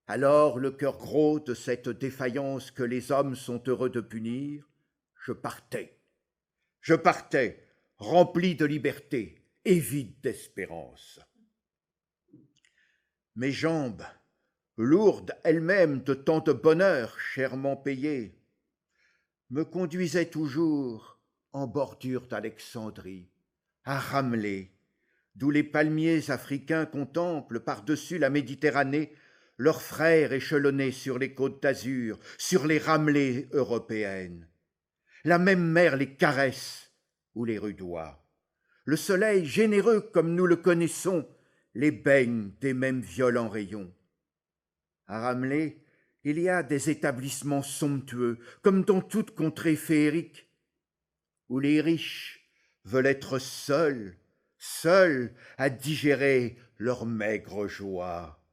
Alors, le cœur gros de cette défaillance que les hommes sont heureux de punir, je partais. Je partais, rempli de liberté et vide d'espérance. Mes jambes, lourdes elles-mêmes de tant de bonheur chèrement payé, me conduisaient toujours en bordure d'Alexandrie, à Ramleh, d'où les palmiers africains contemplent par-dessus la Méditerranée leurs frères échelonnés sur les côtes d'Azur, sur les Ramleh européennes. La même mer les caresse ou les rudoie. Le soleil, généreux comme nous le connaissons, les baigne des mêmes violents rayons. À Ramleh, il y a des établissements somptueux, comme dans toute contrée féerique, où les riches veulent être seuls à digérer leur maigre joie.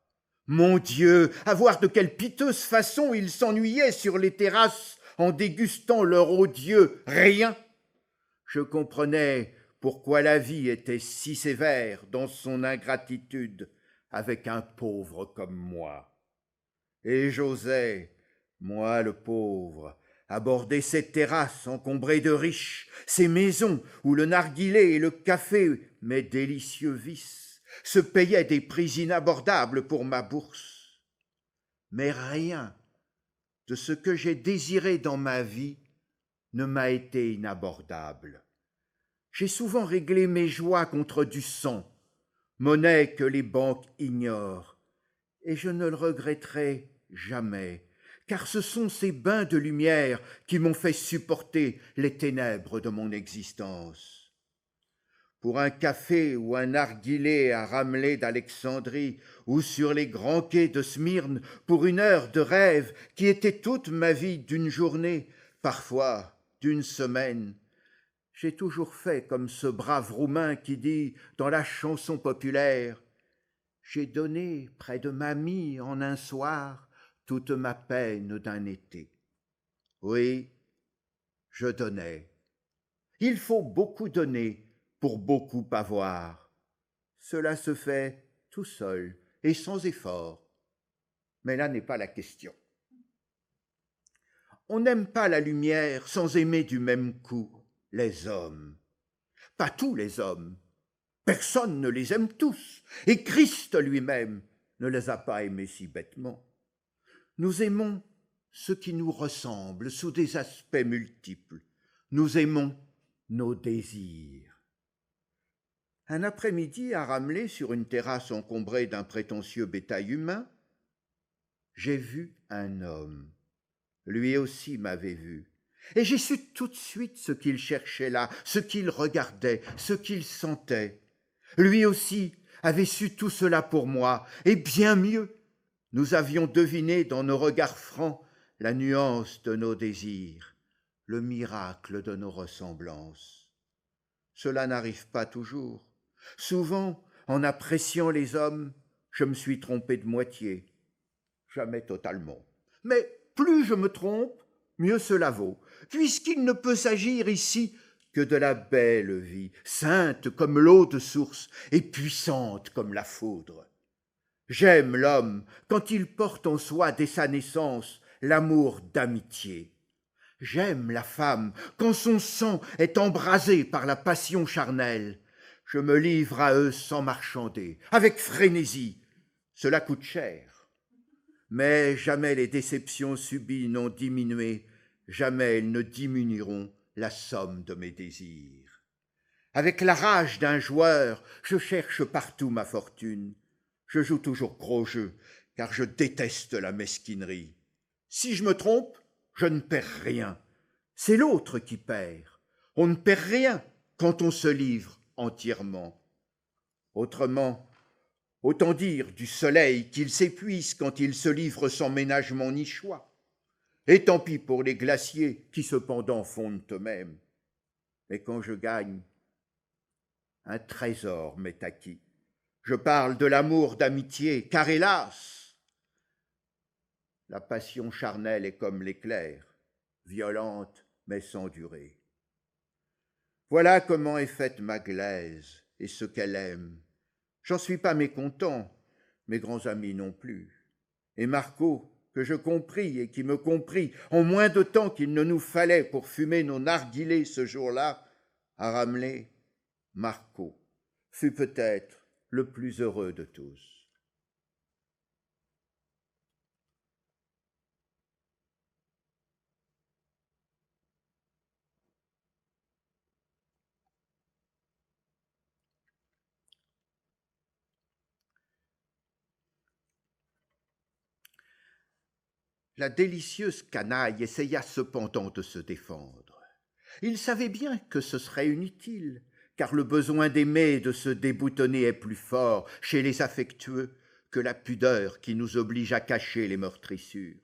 Mon Dieu, à voir de quelle piteuse façon ils s'ennuyaient sur les terrasses en dégustant leur odieux rien. Je comprenais pourquoi la vie était si sévère dans son ingratitude avec un pauvre comme moi. Et j'osais, moi le pauvre, aborder ces terrasses encombrées de riches, ces maisons où le narguilé et le café, mes délicieux vices, se payaient des prix inabordables pour ma bourse. Mais rien de ce que j'ai désiré dans ma vie ne m'a été inabordable. J'ai souvent réglé mes joies contre du sang, monnaie que les banques ignorent, et je ne le regretterai jamais, car ce sont ces bains de lumière qui m'ont fait supporter les ténèbres de mon existence. Pour un café ou un narguilé à Ramleh d'Alexandrie ou sur les grands quais de Smyrne, pour une heure de rêve qui était toute ma vie d'une journée, parfois d'une semaine, j'ai toujours fait comme ce brave Roumain qui dit dans la chanson populaire « J'ai donné près de mamie en un soir toute ma peine d'un été. » Oui, je donnais. Il faut beaucoup donner pour beaucoup avoir. Cela se fait tout seul et sans effort. Mais là n'est pas la question. On n'aime pas la lumière sans aimer du même coup les hommes. Pas tous les hommes. Personne ne les aime tous, et Christ lui-même ne les a pas aimés si bêtement. Nous aimons ce qui nous ressemble sous des aspects multiples. Nous aimons nos désirs. Un après-midi à Ramleh, sur une terrasse encombrée d'un prétentieux bétail humain, j'ai vu un homme. Lui aussi m'avait vu. Et j'ai su tout de suite ce qu'il cherchait là, ce qu'il regardait, ce qu'il sentait. Lui aussi avait su tout cela pour moi, et bien mieux. Nous avions deviné dans nos regards francs la nuance de nos désirs, le miracle de nos ressemblances. Cela n'arrive pas toujours. Souvent, en appréciant les hommes, je me suis trompé de moitié, jamais totalement. Mais plus je me trompe, mieux cela vaut, puisqu'il ne peut s'agir ici que de la belle vie, sainte comme l'eau de source et puissante comme la foudre. J'aime l'homme quand il porte en soi dès sa naissance l'amour d'amitié. J'aime la femme quand son sang est embrasé par la passion charnelle. Je me livre à eux sans marchander, avec frénésie. Cela coûte cher. Mais jamais les déceptions subies n'ont diminué, jamais elles ne diminueront la somme de mes désirs. Avec la rage d'un joueur, je cherche partout ma fortune. Je joue toujours gros jeu, car je déteste la mesquinerie. Si je me trompe, je ne perds rien. C'est l'autre qui perd. On ne perd rien quand on se livre entièrement. Autrement, autant dire du soleil qu'il s'épuise quand il se livre sans ménagement ni choix. Et tant pis pour les glaciers qui cependant fondent eux-mêmes. Mais quand je gagne, un trésor m'est acquis. Je parle de l'amour d'amitié, car hélas, la passion charnelle est comme l'éclair, violente mais sans durée. Voilà comment est faite ma glaise et ce qu'elle aime. J'en suis pas mécontent, mes grands amis non plus. Et Marco, que je compris et qui me comprit en moins de temps qu'il ne nous fallait pour fumer nos narguilés ce jour-là, à ramener, Marco fut peut-être le plus heureux de tous. La délicieuse canaille essaya cependant de se défendre. Il savait bien que ce serait inutile, car le besoin d'aimer et de se déboutonner est plus fort chez les affectueux que la pudeur qui nous oblige à cacher les meurtrissures.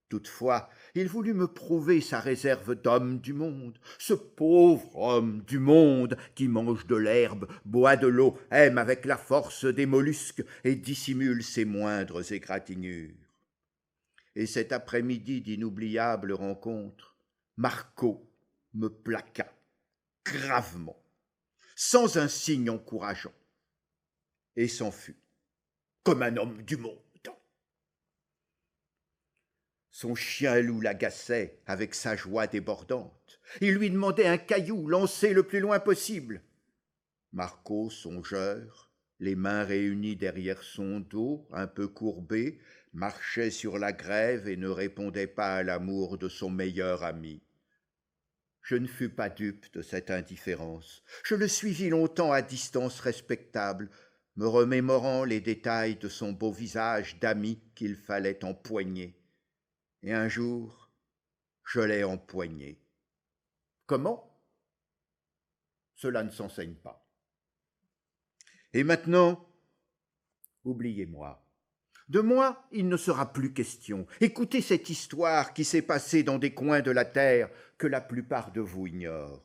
Toutefois, il voulut me prouver sa réserve d'homme du monde, ce pauvre homme du monde qui mange de l'herbe, boit de l'eau, aime avec la force des mollusques et dissimule ses moindres égratignures. Et cet après-midi d'inoubliables rencontres, Marco me plaqua gravement, sans un signe encourageant, et s'enfuit, comme un homme du monde. Son chien loup l'agaçait avec sa joie débordante. Il lui demandait un caillou lancé le plus loin possible. Marco, songeur, les mains réunies derrière son dos, un peu courbé, marchait sur la grève et ne répondait pas à l'amour de son meilleur ami. Je ne fus pas dupe de cette indifférence. Je le suivis longtemps à distance respectable, me remémorant les détails de son beau visage d'ami qu'il fallait empoigner. Et un jour, je l'ai empoigné. Comment ? Cela ne s'enseigne pas. Et maintenant, oubliez-moi. De moi, il ne sera plus question. Écoutez cette histoire qui s'est passée dans des coins de la terre que la plupart de vous ignorent.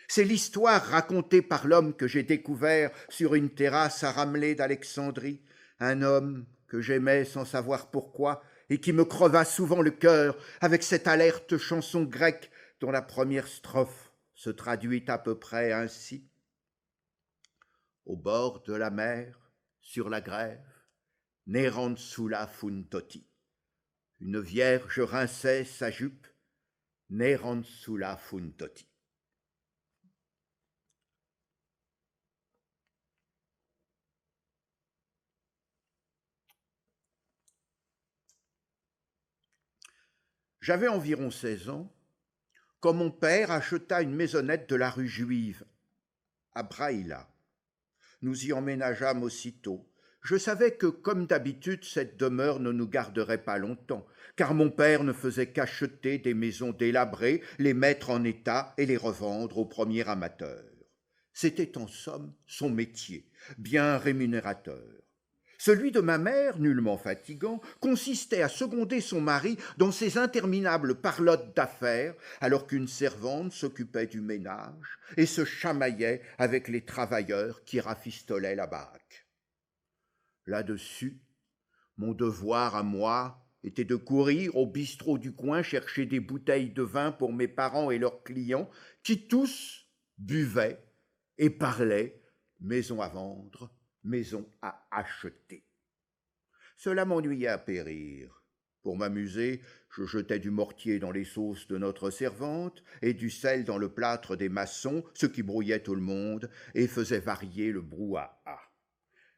C'est l'histoire racontée par l'homme que j'ai découvert sur une terrasse à Ramleh d'Alexandrie, un homme que j'aimais sans savoir pourquoi et qui me creva souvent le cœur avec cette alerte chanson grecque dont la première strophe se traduit à peu près ainsi. Au bord de la mer, sur la grève, Nerantsula funtoti. Une vierge rinçait sa jupe, Nerantsula funtoti. J'avais environ 16 ans quand mon père acheta une maisonnette de la rue Juive, à Braïla. Nous y emménageâmes aussitôt. Je savais que, comme d'habitude, cette demeure ne nous garderait pas longtemps, car mon père ne faisait qu'acheter des maisons délabrées, les mettre en état et les revendre au premier amateur. C'était en somme son métier, bien rémunérateur. Celui de ma mère, nullement fatigant, consistait à seconder son mari dans ses interminables parlottes d'affaires, alors qu'une servante s'occupait du ménage et se chamaillait avec les travailleurs qui rafistolaient la baraque. Là-dessus, mon devoir à moi était de courir au bistrot du coin chercher des bouteilles de vin pour mes parents et leurs clients, qui tous buvaient et parlaient, maison à vendre, maison à acheter. Cela m'ennuyait à périr. Pour m'amuser, je jetais du mortier dans les sauces de notre servante et du sel dans le plâtre des maçons, ce qui brouillait tout le monde et faisait varier le brouhaha.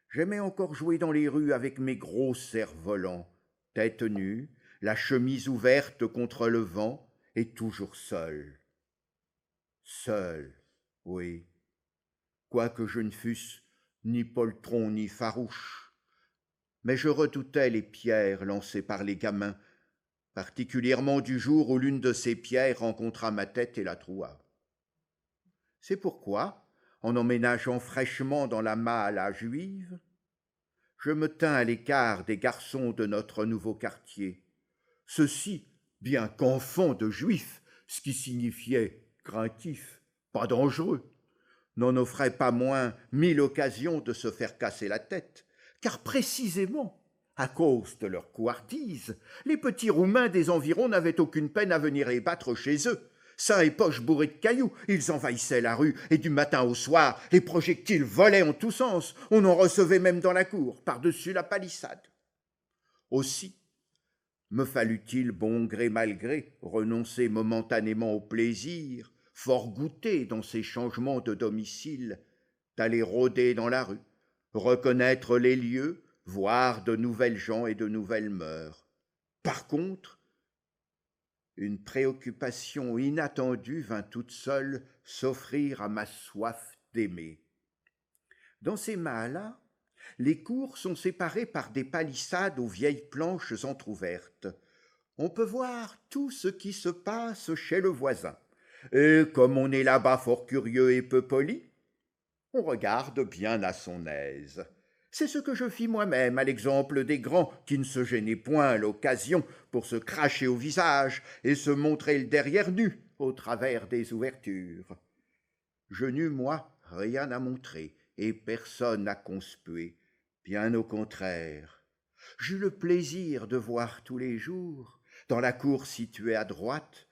J'aimais encore jouer dans les rues avec mes gros cerfs-volants, tête nue, la chemise ouverte contre le vent et toujours seul. Seul, oui, quoique je ne fusse ni poltron ni farouche. Mais je redoutais les pierres lancées par les gamins, particulièrement du jour où l'une de ces pierres rencontra ma tête et la troua. C'est pourquoi, en emménageant fraîchement dans la malle juive, je me tins à l'écart des garçons de notre nouveau quartier. Ceux-ci, bien qu'enfants de juifs, ce qui signifiait craintifs, pas dangereux, n'en offraient pas moins 1000 occasions de se faire casser la tête, car précisément, à cause de leur couardise, les petits Roumains des environs n'avaient aucune peine à venir les battre chez eux. Seins et poches bourrés de cailloux, ils envahissaient la rue, et du matin au soir, les projectiles volaient en tous sens. On en recevait même dans la cour, par-dessus la palissade. Aussi, me fallut-il, bon gré mal gré, renoncer momentanément au plaisir, fort goûté dans ces changements de domicile, d'aller rôder dans la rue, reconnaître les lieux, voir de nouvelles gens et de nouvelles mœurs. Par contre, une préoccupation inattendue vint toute seule s'offrir à ma soif d'aimer. Dans ces mahallahs, les cours sont séparées par des palissades aux vieilles planches entr'ouvertes. On peut voir tout ce qui se passe chez le voisin. Et comme on est là-bas fort curieux et peu poli, on regarde bien à son aise. C'est ce que je fis moi-même, à l'exemple des grands qui ne se gênaient point à l'occasion pour se cracher au visage et se montrer le derrière nu au travers des ouvertures. Je n'eus, moi, rien à montrer et personne à conspuer, bien au contraire. J'eus le plaisir de voir tous les jours, dans la cour située à droite,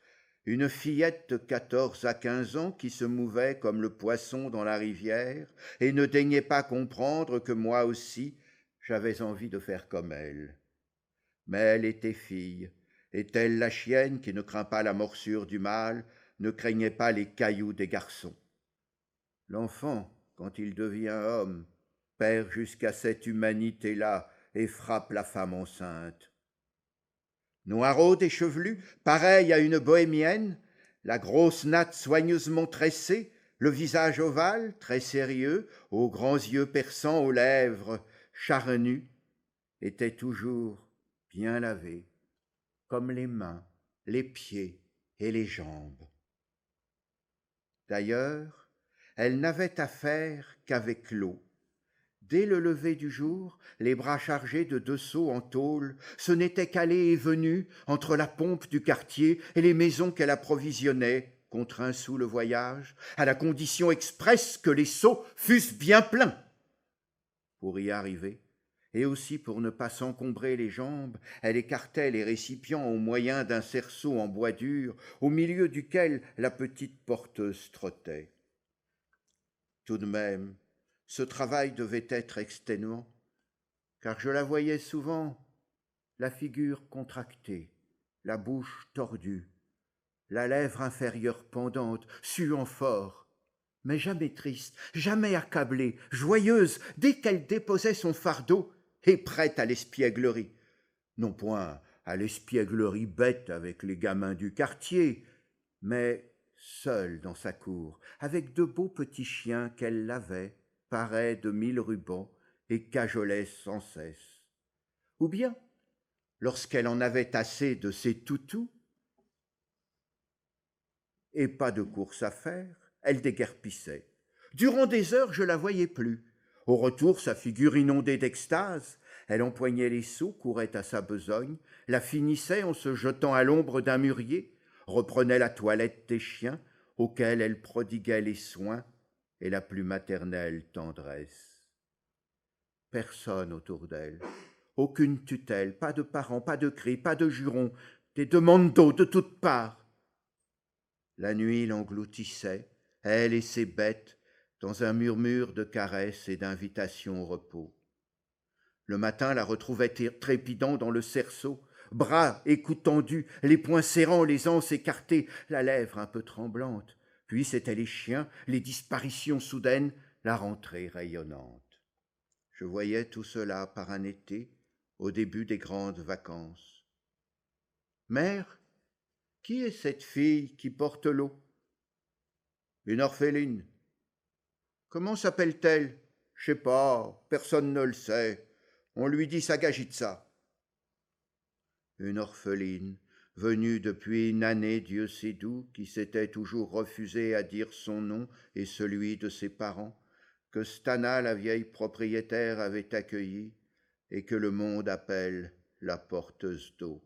une fillette de 14 à 15 ans qui se mouvait comme le poisson dans la rivière et ne daignait pas comprendre que moi aussi j'avais envie de faire comme elle. Mais elle était fille, et telle la chienne qui ne craint pas la morsure du mâle, ne craignait pas les cailloux des garçons. L'enfant, quand il devient homme, perd jusqu'à cette humanité-là et frappe la femme enceinte. Noiraude et chevelue, pareille à une bohémienne, la grosse natte soigneusement tressée, le visage ovale, très sérieux, aux grands yeux perçants, aux lèvres charnues, était toujours bien lavée, comme les mains, les pieds et les jambes. D'ailleurs, elle n'avait affaire qu'avec l'eau. Dès le lever du jour, les bras chargés de 2 seaux en tôle, se n'était qu'allée et venue entre la pompe du quartier et les maisons qu'elle approvisionnait, contre 1 sou le voyage, à la condition expresse que les seaux fussent bien pleins. Pour y arriver, et aussi pour ne pas s'encombrer les jambes, elle écartait les récipients au moyen d'un cerceau en bois dur, au milieu duquel la petite porteuse trottait. Tout de même, ce travail devait être exténuant, car je la voyais souvent, la figure contractée, la bouche tordue, la lèvre inférieure pendante, suant fort, mais jamais triste, jamais accablée, joyeuse, dès qu'elle déposait son fardeau et prête à l'espièglerie. Non point à l'espièglerie bête avec les gamins du quartier, mais seule dans sa cour, avec 2 beaux petits chiens qu'elle lavait, parés de 1000 rubans et cajolait sans cesse. Ou bien, lorsqu'elle en avait assez de ses toutous et pas de course à faire, elle déguerpissait. Durant des heures, je la voyais plus. Au retour, sa figure inondée d'extase, elle empoignait les seaux, courait à sa besogne, la finissait en se jetant à l'ombre d'un mûrier, reprenait la toilette des chiens, auxquels elle prodiguait les soins et la plus maternelle tendresse. Personne autour d'elle, aucune tutelle, pas de parents, pas de cris, pas de jurons, des demandes d'eau de toutes parts. La nuit l'engloutissait, elle et ses bêtes, dans un murmure de caresses et d'invitations au repos. Le matin la retrouvait trépidant dans le cerceau, bras et coudes tendus, les poings serrants, les anses écartées, la lèvre un peu tremblante. Puis c'étaient les chiens, les disparitions soudaines, la rentrée rayonnante. Je voyais tout cela par un été, au début des grandes vacances. Mère, qui est cette fille qui porte l'eau? Une orpheline. Comment s'appelle-t-elle? Je sais pas, personne ne le sait. On lui dit Sagagitsa. Une orpheline, venue depuis une année, Dieu sait d'où, qui s'était toujours refusée à dire son nom et celui de ses parents, que Stana, la vieille propriétaire, avait accueillie et que le monde appelle la porteuse d'eau.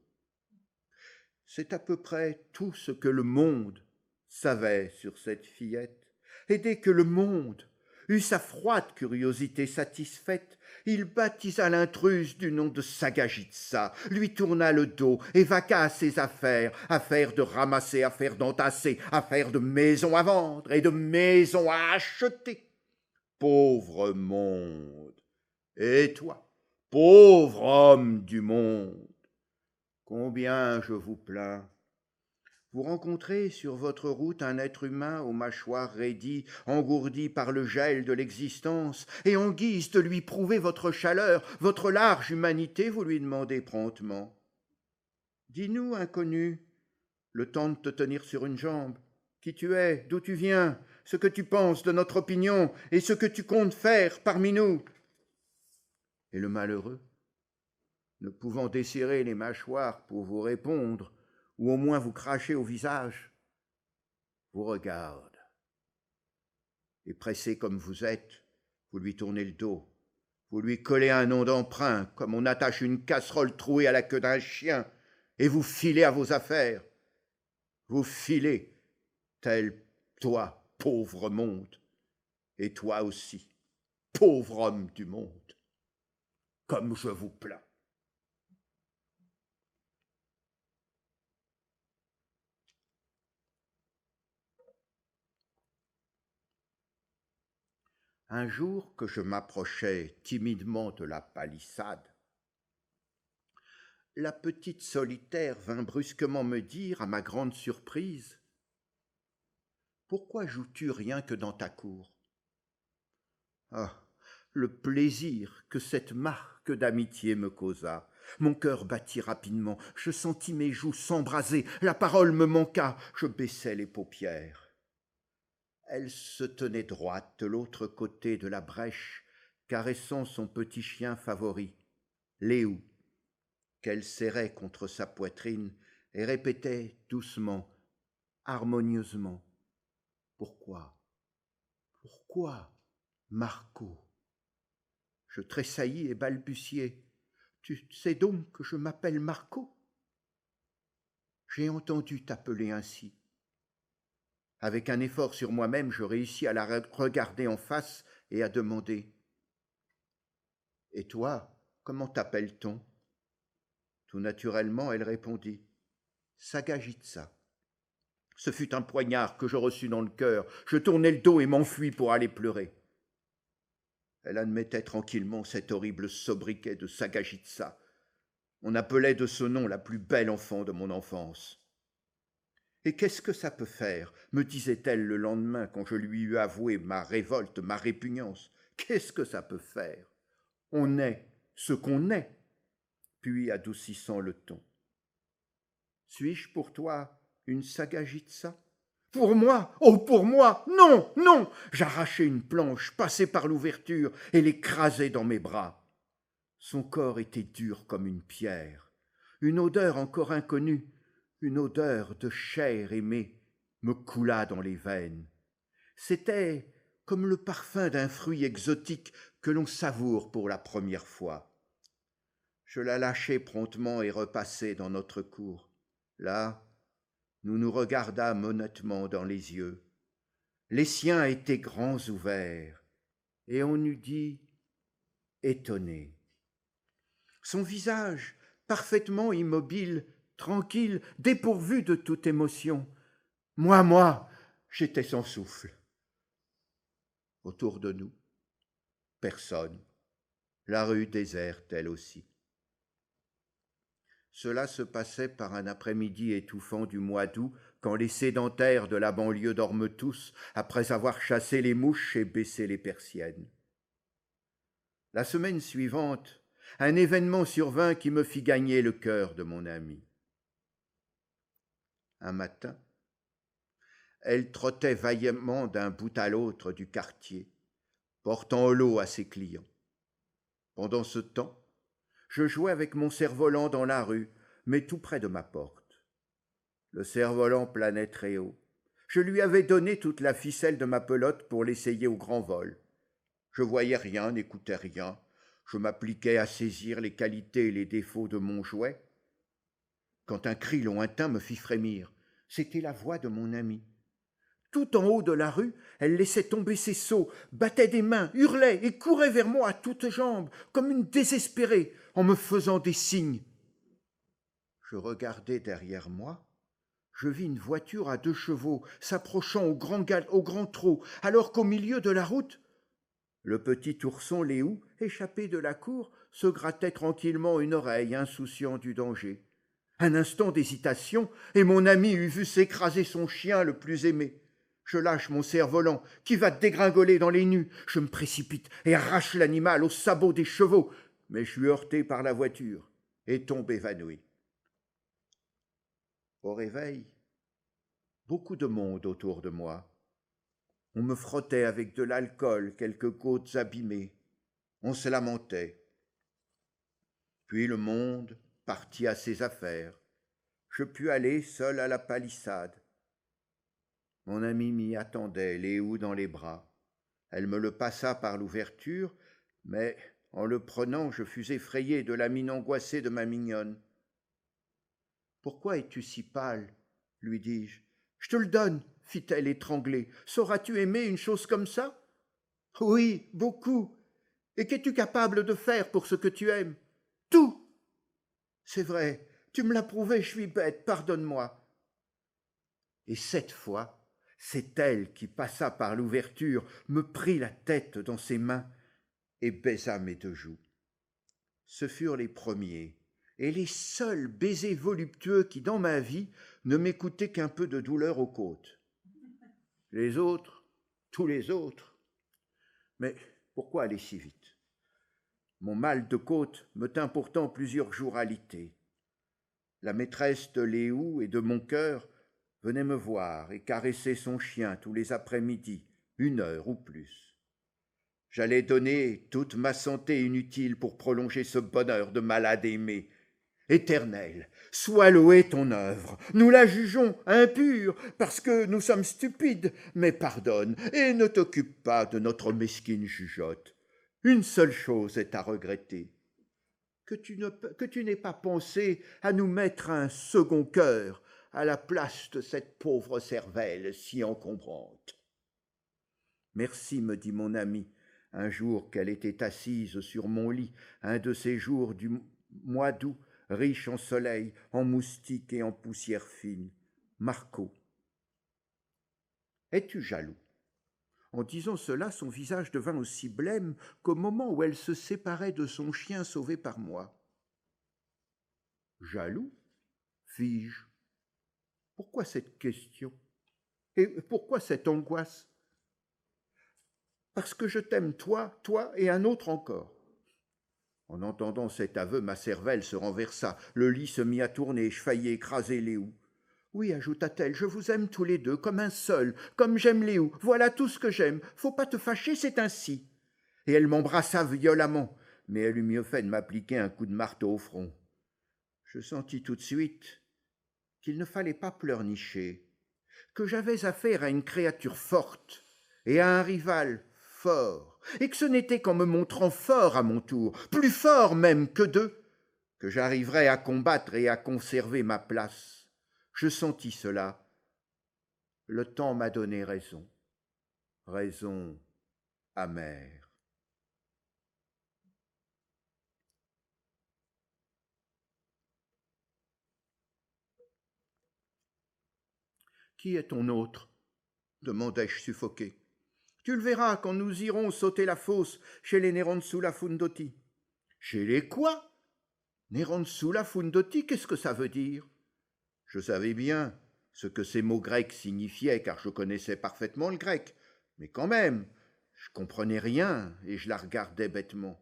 C'est à peu près tout ce que le monde savait sur cette fillette, et dès que le monde eut sa froide curiosité satisfaite, il baptisa l'intruse du nom de Sagagitsa, lui tourna le dos et vaqua à ses affaires, affaires de ramasser, affaires d'entasser, affaires de maisons à vendre et de maisons à acheter. Pauvre monde! Et toi, pauvre homme du monde, combien je vous plains! Vous rencontrez sur votre route un être humain aux mâchoires raidies, engourdi par le gel de l'existence, et en guise de lui prouver votre chaleur, votre large humanité, vous lui demandez promptement. Dis-nous, inconnu, le temps de te tenir sur une jambe, qui tu es, d'où tu viens, ce que tu penses de notre opinion et ce que tu comptes faire parmi nous. Et le malheureux, ne pouvant desserrer les mâchoires pour vous répondre, ou au moins vous cracher au visage, vous regarde. Et pressé comme vous êtes, vous lui tournez le dos, vous lui collez un nom d'emprunt, comme on attache une casserole trouée à la queue d'un chien, et vous filez à vos affaires. Vous filez, tel toi, pauvre monde, et toi aussi, pauvre homme du monde, comme je vous plains. Un jour que je m'approchais timidement de la palissade, la petite solitaire vint brusquement me dire, à ma grande surprise, « Pourquoi joues-tu rien que dans ta cour ?» Ah, le plaisir que cette marque d'amitié me causa. Mon cœur battit rapidement, je sentis mes joues s'embraser, la parole me manqua, je baissai les paupières. Elle se tenait droite de l'autre côté de la brèche, caressant son petit chien favori, Léou, qu'elle serrait contre sa poitrine et répétait doucement, harmonieusement, « Pourquoi? Pourquoi, Marco ?» Je tressaillis et balbutiai, « Tu sais donc que je m'appelle Marco? J'ai entendu t'appeler ainsi. » Avec un effort sur moi-même, je réussis à la regarder en face et à demander « Et toi, comment t'appelle-t-on » Tout naturellement, elle répondit « Sagagitsa ». Ce fut un poignard que je reçus dans le cœur. Je tournai le dos et m'enfuis pour aller pleurer. Elle admettait tranquillement cet horrible sobriquet de Sagagitsa. On appelait de ce nom la plus belle enfant de mon enfance. Et qu'est-ce que ça peut faire, me disait-elle le lendemain quand je lui eus avoué ma révolte, ma répugnance. Qu'est-ce que ça peut faire? On est ce qu'on est. Puis, adoucissant le ton. Suis-je pour toi une Sagagitsa? Pour moi? Oh, pour moi? Non, non! J'arrachai une planche, passai par l'ouverture et l'écrasai dans mes bras. Son corps était dur comme une pierre. Une odeur encore inconnue, une odeur de chair aimée, me coula dans les veines. C'était comme le parfum d'un fruit exotique que l'on savoure pour la première fois. Je la lâchai promptement et repassai dans notre cour. Là, nous nous regardâmes honnêtement dans les yeux. Les siens étaient grands ouverts, et on eût dit étonné. Son visage, parfaitement immobile, tranquille, dépourvu de toute émotion. Moi, j'étais sans souffle. Autour de nous, personne. La rue déserte, elle aussi. Cela se passait par un après-midi étouffant du mois d'août, quand les sédentaires de la banlieue dorment tous, après avoir chassé les mouches et baissé les persiennes. La semaine suivante, un événement survint qui me fit gagner le cœur de mon amie. Un matin, elle trottait vaillamment d'un bout à l'autre du quartier, portant l'eau à ses clients. Pendant ce temps, je jouais avec mon cerf-volant dans la rue, mais tout près de ma porte. Le cerf-volant planait très haut. Je lui avais donné toute la ficelle de ma pelote pour l'essayer au grand vol. Je voyais rien, n'écoutais rien. Je m'appliquais à saisir les qualités et les défauts de mon jouet. Quand un cri lointain me fit frémir, c'était la voix de mon amie. Tout en haut de la rue, elle laissait tomber ses seaux, battait des mains, hurlait et courait vers moi à toutes jambes, comme une désespérée, en me faisant des signes. Je regardai derrière moi. Je vis une voiture à 2 chevaux s'approchant au grand trot, alors qu'au milieu de la route, le petit ourson Léou, échappé de la cour, se grattait tranquillement une oreille, insouciant du danger. Un instant d'hésitation, et mon ami eût vu s'écraser son chien le plus aimé. Je lâche mon cerf-volant, qui va dégringoler dans les nues. Je me précipite et arrache l'animal aux sabots des chevaux, mais je suis heurté par la voiture et tombe évanoui. Au réveil, beaucoup de monde autour de moi. On me frottait avec de l'alcool quelques côtes abîmées. On se lamentait. Puis le monde partit à ses affaires. Je pus aller seul à la palissade. Mon amie m'y attendait, Léou dans les bras. Elle me le passa par l'ouverture, mais en le prenant, je fus effrayé de la mine angoissée de ma mignonne. « Pourquoi es-tu si pâle ?» lui dis-je. « Je te le donne, fit-elle étranglée. Sauras-tu aimer une chose comme ça ?»« Oui, beaucoup. Et qu'es-tu capable de faire pour ce que tu aimes ?»« Tout. »« C'est vrai, tu me l'as prouvé, je suis bête, pardonne-moi. » Et cette fois, c'est elle qui passa par l'ouverture, me prit la tête dans ses mains et baisa mes 2 joues. Ce furent les premiers et les seuls baisers voluptueux qui, dans ma vie, ne m'écoutaient qu'un peu de douleur aux côtes. Les autres, tous les autres. Mais pourquoi aller si vite ? Mon mal de côte me tint pourtant plusieurs jours alité. La maîtresse de Léou et de mon cœur venait me voir et caresser son chien tous les après-midi, 1 heure ou plus. J'allais donner toute ma santé inutile pour prolonger ce bonheur de malade aimé. Éternel, sois louée ton œuvre. Nous la jugeons impure parce que nous sommes stupides, mais pardonne et ne t'occupe pas de notre mesquine jugeote. Une seule chose est à regretter, que tu n'aies pas pensé à nous mettre un second cœur à la place de cette pauvre cervelle si encombrante. Merci, me dit mon amie, un jour qu'elle était assise sur mon lit, un de ces jours du mois d'août, riche en soleil, en moustiques et en poussière fine. Marco, es-tu jaloux ? En disant cela, son visage devint aussi blême qu'au moment où elle se séparait de son chien sauvé par moi. Jaloux ? Fis-je. Pourquoi cette question ? Et pourquoi cette angoisse ? Parce que je t'aime toi et un autre encore. En entendant cet aveu, ma cervelle se renversa, le lit se mit à tourner, je faillis écraser Léou. Oui, ajouta-t-elle, je vous aime tous les deux, comme un seul, comme j'aime Léou, voilà tout ce que j'aime, faut pas te fâcher, c'est ainsi. Et elle m'embrassa violemment, mais elle eut mieux fait de m'appliquer un coup de marteau au front. Je sentis tout de suite qu'il ne fallait pas pleurnicher, que j'avais affaire à une créature forte et à un rival fort, et que ce n'était qu'en me montrant fort à mon tour, plus fort même que d'eux, que j'arriverais à combattre et à conserver ma place. Je sentis cela. Le temps m'a donné raison, raison amère. Qui est ton autre ? Demandai-je suffoqué. Tu le verras quand nous irons sauter la fosse chez les Nerontsula Fundotti. Chez les quoi? Nerontsula Fundotti, qu'est-ce que ça veut dire? Je savais bien ce que ces mots grecs signifiaient, car je connaissais parfaitement le grec. Mais quand même, je comprenais rien et je la regardais bêtement.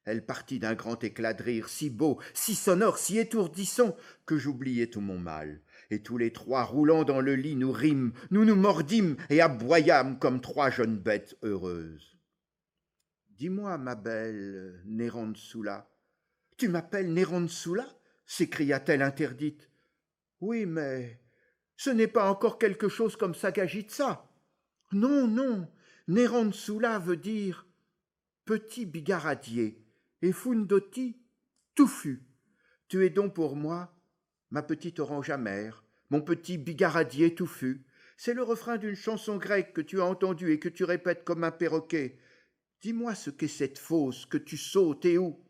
Elle partit d'un grand éclat de rire, si beau, si sonore, si étourdissant, que j'oubliai tout mon mal. Et tous les trois, roulant dans le lit, nous rîmes, nous nous mordîmes et aboyâmes comme trois jeunes bêtes heureuses. Dis-moi, ma belle Nerontsula. Tu m'appelles Nerontsula? S'écria-t-elle interdite. Oui, mais ce n'est pas encore quelque chose comme Sagagitsa. Non, non, Nerontsula veut dire petit bigaradier, et Fundotti, touffu. Tu es donc pour moi ma petite orange amère, mon petit bigaradier touffu. C'est le refrain d'une chanson grecque que tu as entendue et que tu répètes comme un perroquet. Dis-moi ce qu'est cette fosse que tu sautes et où?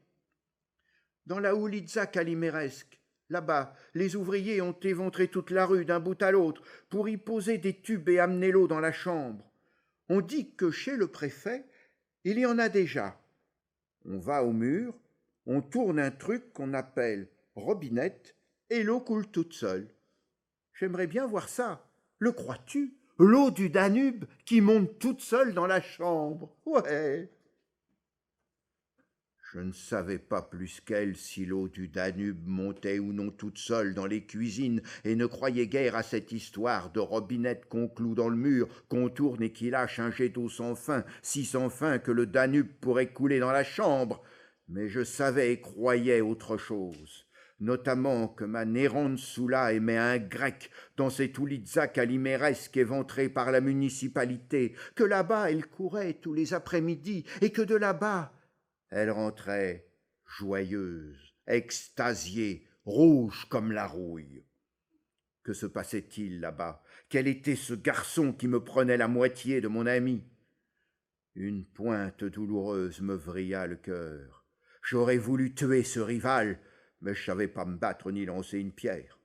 Dans la Oulitza caliméresque. Là-bas, les ouvriers ont éventré toute la rue d'un bout à l'autre pour y poser des tubes et amener l'eau dans la chambre. On dit que chez le préfet, il y en a déjà. On va au mur, on tourne un truc qu'on appelle robinette et l'eau coule toute seule. J'aimerais bien voir ça. Le crois-tu? L'eau du Danube qui monte toute seule dans la chambre. Ouais. Je ne savais pas plus qu'elle si l'eau du Danube montait ou non toute seule dans les cuisines et ne croyais guère à cette histoire de robinette qu'on cloue dans le mur, qu'on tourne et qui lâche un jet d'eau sans fin, si sans fin que le Danube pourrait couler dans la chambre. Mais je savais et croyais autre chose, notamment que ma Nerontsula aimait un grec dans cette Oulitza caliméresque éventrée par la municipalité, que là-bas elle courait tous les après-midi et que de là-bas elle rentrait joyeuse, extasiée, rouge comme la rouille. Que se passait-il là-bas? Quel était ce garçon qui me prenait la moitié de mon ami? Une pointe douloureuse me vrilla le cœur. J'aurais voulu tuer ce rival, mais je ne savais pas me battre ni lancer une pierre.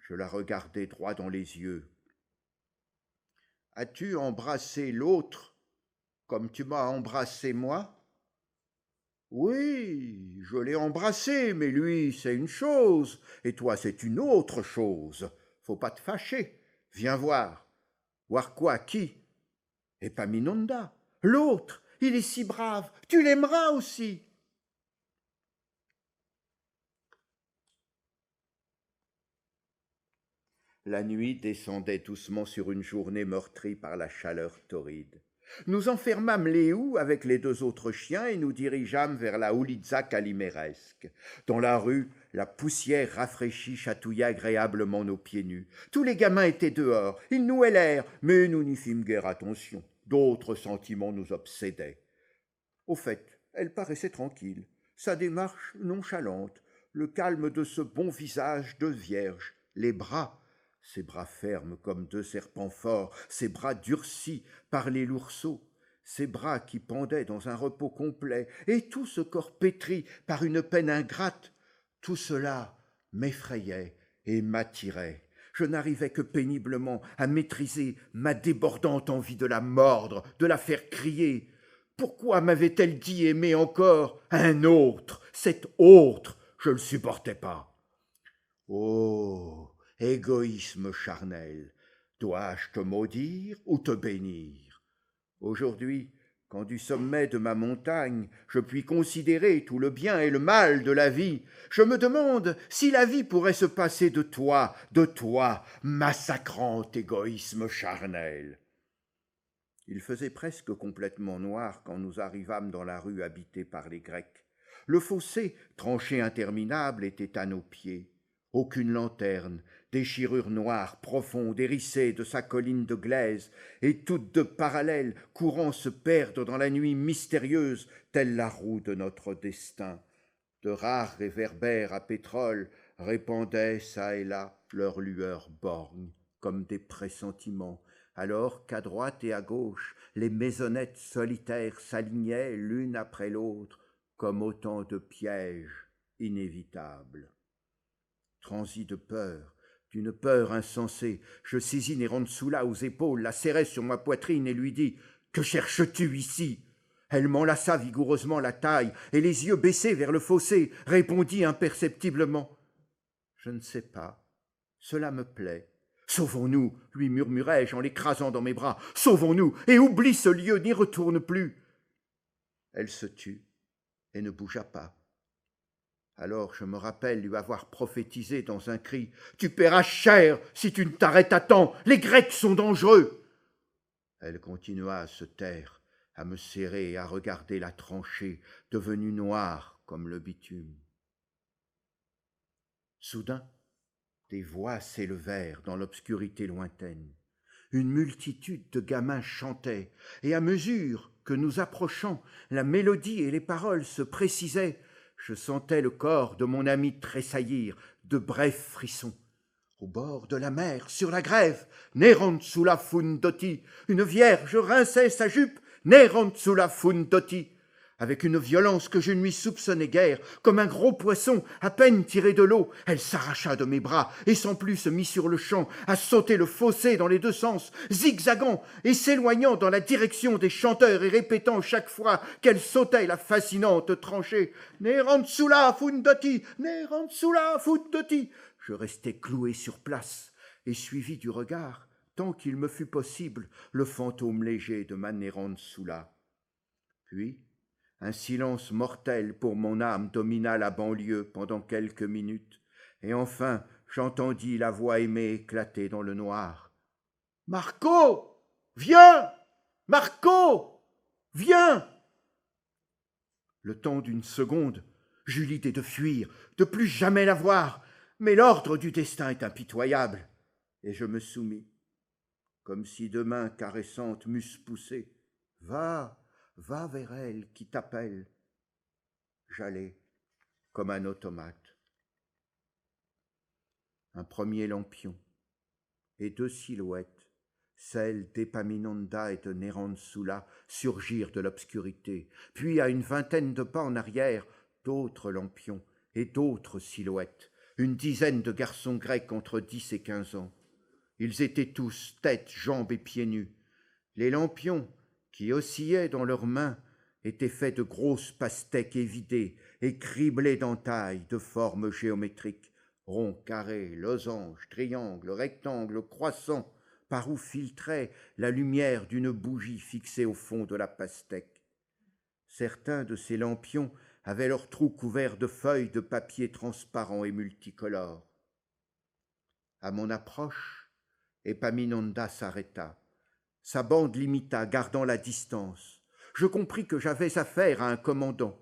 Je la regardai droit dans les yeux. « As-tu embrassé l'autre comme tu m'as embrassé moi ?» Oui, je l'ai embrassé, mais lui, c'est une chose, et toi, c'est une autre chose. Faut pas te fâcher. Viens voir. Voir quoi? Qui? Epaminonda. L'autre, il est si brave. Tu l'aimeras aussi. La nuit descendait doucement sur une journée meurtrie par la chaleur torride. Nous enfermâmes Léou avec les deux autres chiens et nous dirigeâmes vers la Oulitza caliméresque. Dans la rue, la poussière rafraîchie chatouilla agréablement nos pieds nus. Tous les gamins étaient dehors, ils nouaient l'air, mais nous n'y fîmes guère attention. D'autres sentiments nous obsédaient. Au fait, elle paraissait tranquille, sa démarche nonchalante, le calme de ce bon visage de vierge, les bras, ses bras fermes comme deux serpents forts, ses bras durcis par les lourceaux, ses bras qui pendaient dans un repos complet, et tout ce corps pétri par une peine ingrate, tout cela m'effrayait et m'attirait. Je n'arrivais que péniblement à maîtriser ma débordante envie de la mordre, de la faire crier. Pourquoi m'avait-elle dit aimer encore un autre? Cet autre, je ne le supportais pas. Oh, égoïsme charnel, dois-je te maudire ou te bénir? Aujourd'hui, quand du sommet de ma montagne, je puis considérer tout le bien et le mal de la vie, je me demande si la vie pourrait se passer de toi, massacrant égoïsme charnel. Il faisait presque complètement noir quand nous arrivâmes dans la rue habitée par les Grecs. Le fossé, tranché interminable, était à nos pieds. Aucune lanterne, déchirure noire, profonde, hérissée de sa colline de glaise, et toutes deux parallèles, courant se perdre dans la nuit mystérieuse, telle la roue de notre destin. De rares réverbères à pétrole répandaient çà et là leurs lueurs borgnes, comme des pressentiments, alors qu'à droite et à gauche, les maisonnettes solitaires s'alignaient l'une après l'autre, comme autant de pièges inévitables. Transi de peur, d'une peur insensée, je saisis Nerontsula aux épaules, la serrai sur ma poitrine et lui dis Que cherches-tu ici ?» Elle m'enlaça vigoureusement la taille et les yeux baissés vers le fossé, répondit imperceptiblement. « Je ne sais pas. Cela me plaît. »« Sauvons-nous, lui murmurai-je en l'écrasant dans mes bras. Sauvons-nous et oublie ce lieu, n'y retourne plus. » Elle se tut et ne bougea pas. Alors je me rappelle lui avoir prophétisé dans un cri « Tu paieras cher si tu ne t'arrêtes à temps, les Grecs sont dangereux !» Elle continua à se taire, à me serrer et à regarder la tranchée, devenue noire comme le bitume. Soudain, des voix s'élevèrent dans l'obscurité lointaine. Une multitude de gamins chantaient, et à mesure que nous approchons, la mélodie et les paroles se précisaient. Je sentais le corps de mon ami tressaillir, de brefs frissons. Au bord de la mer, sur la grève, Nerantsula Fundoti, une vierge rinçait sa jupe, Nerantsula Fundoti, avec une violence que je ne lui soupçonnais guère, comme un gros poisson à peine tiré de l'eau, elle s'arracha de mes bras et sans plus se mit sur le champ à sauter le fossé dans les deux sens, zigzagant et s'éloignant dans la direction des chanteurs et répétant chaque fois qu'elle sautait la fascinante tranchée « Nerantsula Fundoti, Nerantsula Fundoti !» Je restai cloué sur place et suivi du regard, tant qu'il me fut possible, le fantôme léger de ma Nerantsula. Puis, un silence mortel pour mon âme domina la banlieue pendant quelques minutes, et enfin j'entendis la voix aimée éclater dans le noir. « Marco, viens! Marco, viens !» Le temps d'une seconde, j'eus l'idée de fuir, de plus jamais la voir, mais l'ordre du destin est impitoyable, et je me soumis, comme si deux mains caressantes m'eussent poussé. « Va, va vers elle qui t'appelle. » J'allais comme un automate. Un premier lampion et deux silhouettes, celles d'Epaminonda et de Nerantsula, surgirent de l'obscurité. Puis, à une vingtaine de pas en arrière, d'autres lampions et d'autres silhouettes, une dizaine de garçons grecs entre 10 et 15 ans. Ils étaient tous tête, jambes et pieds nus. Les lampions, qui oscillaient dans leurs mains, étaient faits de grosses pastèques évidées et criblés d'entailles de formes géométriques, ronds, carrés, losanges, triangles, rectangles, croissants, par où filtrait la lumière d'une bougie fixée au fond de la pastèque. Certains de ces lampions avaient leurs trous couverts de feuilles de papier transparent et multicolores. À mon approche, Epaminonda s'arrêta. Sa bande l'imita, gardant la distance. Je compris que j'avais affaire à un commandant.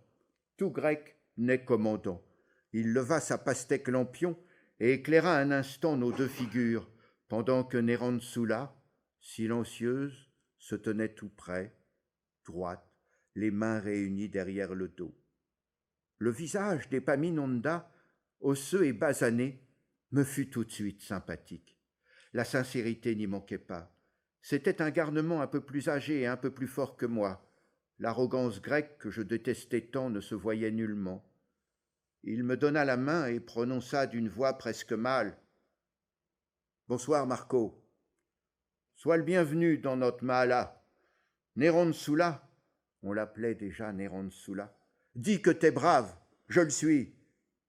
Tout grec n'est commandant. Il leva sa pastèque lampion et éclaira un instant nos deux figures, pendant que Nerantsula, silencieuse, se tenait tout près, droite, les mains réunies derrière le dos. Le visage d'Epaminonda, osseux et basané, me fut tout de suite sympathique. La sincérité n'y manquait pas. C'était un garnement un peu plus âgé et un peu plus fort que moi. L'arrogance grecque que je détestais tant ne se voyait nullement. Il me donna la main et prononça d'une voix presque mâle. « Bonsoir, Marco. Sois le bienvenu dans notre mahala. Nerantsula, on l'appelait déjà Nerantsula, dis que t'es brave, je le suis.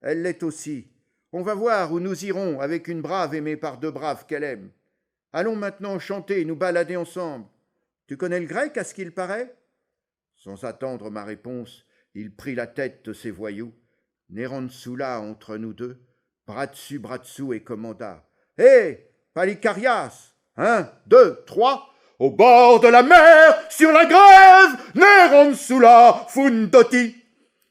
Elle l'est aussi. On va voir où nous irons avec une brave aimée par deux braves qu'elle aime. Allons maintenant chanter et nous balader ensemble. Tu connais le grec, à ce qu'il paraît ?» Sans attendre ma réponse, il prit la tête de ses voyous, Nerantsula entre nous deux, bras dessus, et commanda. « Hé, Palikarias, 1, 2, 3, au bord de la mer, sur la grève, Nerantsula Fundoti !»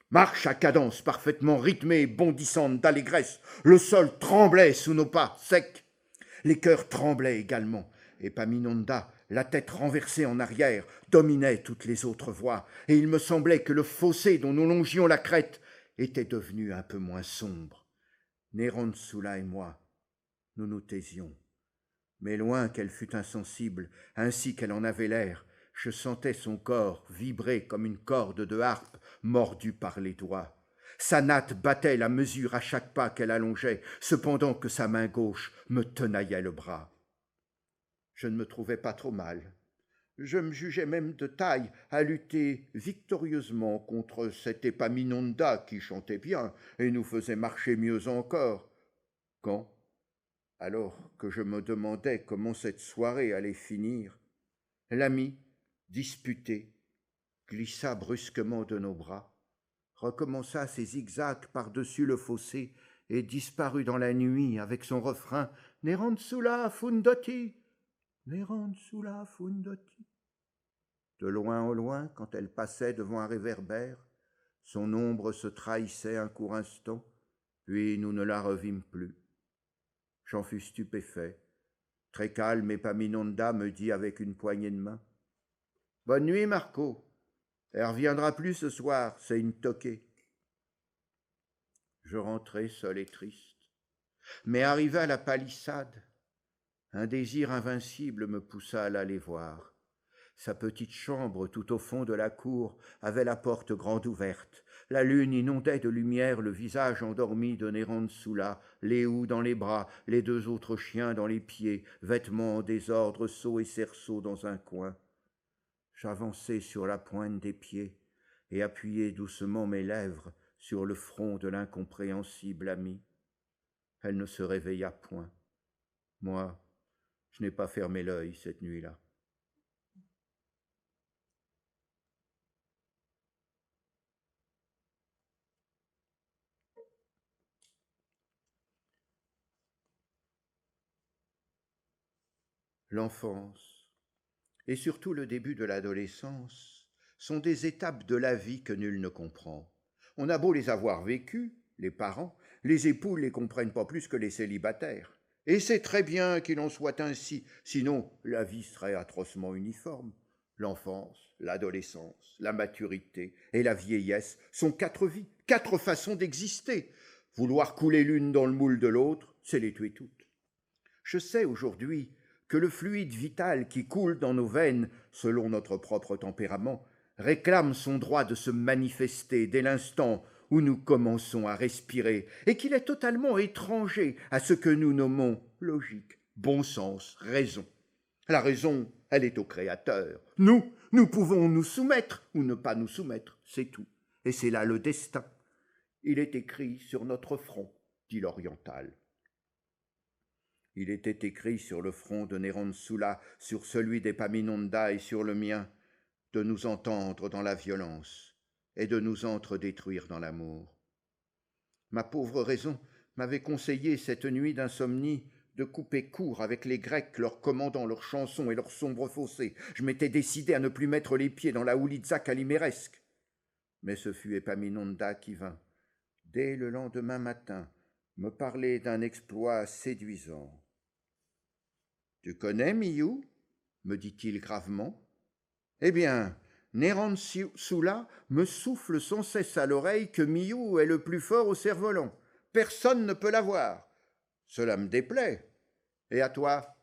Marche à cadence parfaitement rythmée et bondissante d'allégresse, le sol tremblait sous nos pas secs. Les cœurs tremblaient également. Epaminonda, la tête renversée en arrière, dominait toutes les autres voix, et il me semblait que le fossé dont nous longions la crête était devenu un peu moins sombre. Nerantsula et moi, nous nous taisions. Mais loin qu'elle fût insensible, ainsi qu'elle en avait l'air, je sentais son corps vibrer comme une corde de harpe mordue par les doigts. Sa natte battait la mesure à chaque pas qu'elle allongeait, cependant que sa main gauche me tenaillait le bras. Je ne me trouvais pas trop mal. Je me jugeais même de taille à lutter victorieusement contre cet Épaminondas qui chantait bien et nous faisait marcher mieux encore. Quand, alors que je me demandais comment cette soirée allait finir, l'ami, disputé, glissa brusquement de nos bras, recommença ses zigzags par-dessus le fossé et disparut dans la nuit avec son refrain « Nerantsula fundoti, Nerantsula fundoti ». De loin au loin, quand elle passait devant un réverbère, son ombre se trahissait un court instant, puis nous ne la revîmes plus. J'en fus stupéfait. Très calme, Épaminondas me dit avec une poignée de main « Bonne nuit, Marco. Elle reviendra plus ce soir, c'est une toquée. » Je rentrai seul et triste. Mais arrivé à la palissade, un désir invincible me poussa à l'aller voir. Sa petite chambre, tout au fond de la cour, avait la porte grande ouverte. La lune inondait de lumière le visage endormi de Nerantsula, Léou dans les bras, les deux autres chiens dans les pieds, vêtements en désordre, seaux et cerceaux dans un coin. J'avançai sur la pointe des pieds et appuyai doucement mes lèvres sur le front de l'incompréhensible amie. Elle ne se réveilla point. Moi, je n'ai pas fermé l'œil cette nuit-là. L'enfance, et surtout le début de l'adolescence, sont des étapes de la vie que nul ne comprend. On a beau les avoir vécues, les parents, les époux ne les comprennent pas plus que les célibataires. Et c'est très bien qu'il en soit ainsi, sinon la vie serait atrocement uniforme. L'enfance, l'adolescence, la maturité et la vieillesse sont 4 vies, 4 façons d'exister. Vouloir couler l'une dans le moule de l'autre, c'est les tuer toutes. Je sais aujourd'hui que le fluide vital qui coule dans nos veines, selon notre propre tempérament, réclame son droit de se manifester dès l'instant où nous commençons à respirer, et qu'il est totalement étranger à ce que nous nommons logique, bon sens, raison. La raison, elle est au Créateur. Nous pouvons nous soumettre ou ne pas nous soumettre, c'est tout. Et c'est là le destin. Il est écrit sur notre front, dit l'oriental. Il était écrit sur le front de Nerantsula, sur celui d'Épaminondas et sur le mien, de nous entendre dans la violence et de nous entre-détruire dans l'amour. Ma pauvre raison m'avait conseillé cette nuit d'insomnie de couper court avec les Grecs, leur commandant leurs chansons et leurs sombres fossés. Je m'étais décidé à ne plus mettre les pieds dans la Houlitza caliméresque. Mais ce fut Épaminondas qui vint, dès le lendemain matin, me parler d'un exploit séduisant. « Tu connais Miou ?» me dit-il gravement. « Eh bien, Nerantsula me souffle sans cesse à l'oreille que Miou est le plus fort au cerf-volant. Personne ne peut l'avoir. Cela me déplaît. Et à toi ?»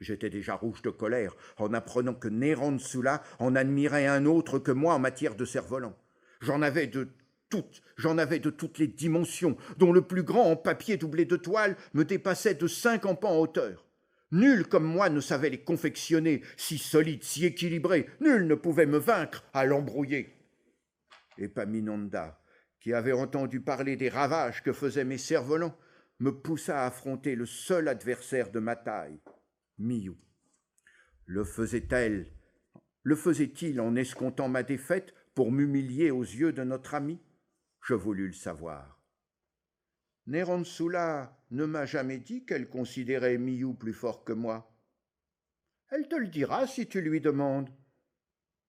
J'étais déjà rouge de colère en apprenant que Nerantsula en admirait un autre que moi en matière de cerf-volant. J'en avais de toutes les dimensions, dont le plus grand en papier doublé de toile me dépassait de 50 en hauteur. Nul comme moi ne savait les confectionner, si solides, si équilibrés. Nul ne pouvait me vaincre à l'embrouiller. Épaminondas, qui avait entendu parler des ravages que faisaient mes cerfs-volants, me poussa à affronter le seul adversaire de ma taille, Miou. Le faisait-il en escomptant ma défaite pour m'humilier aux yeux de notre ami? Je voulus le savoir. Nerantsula ne m'a jamais dit qu'elle considérait Miou plus fort que moi. Elle te le dira si tu lui demandes.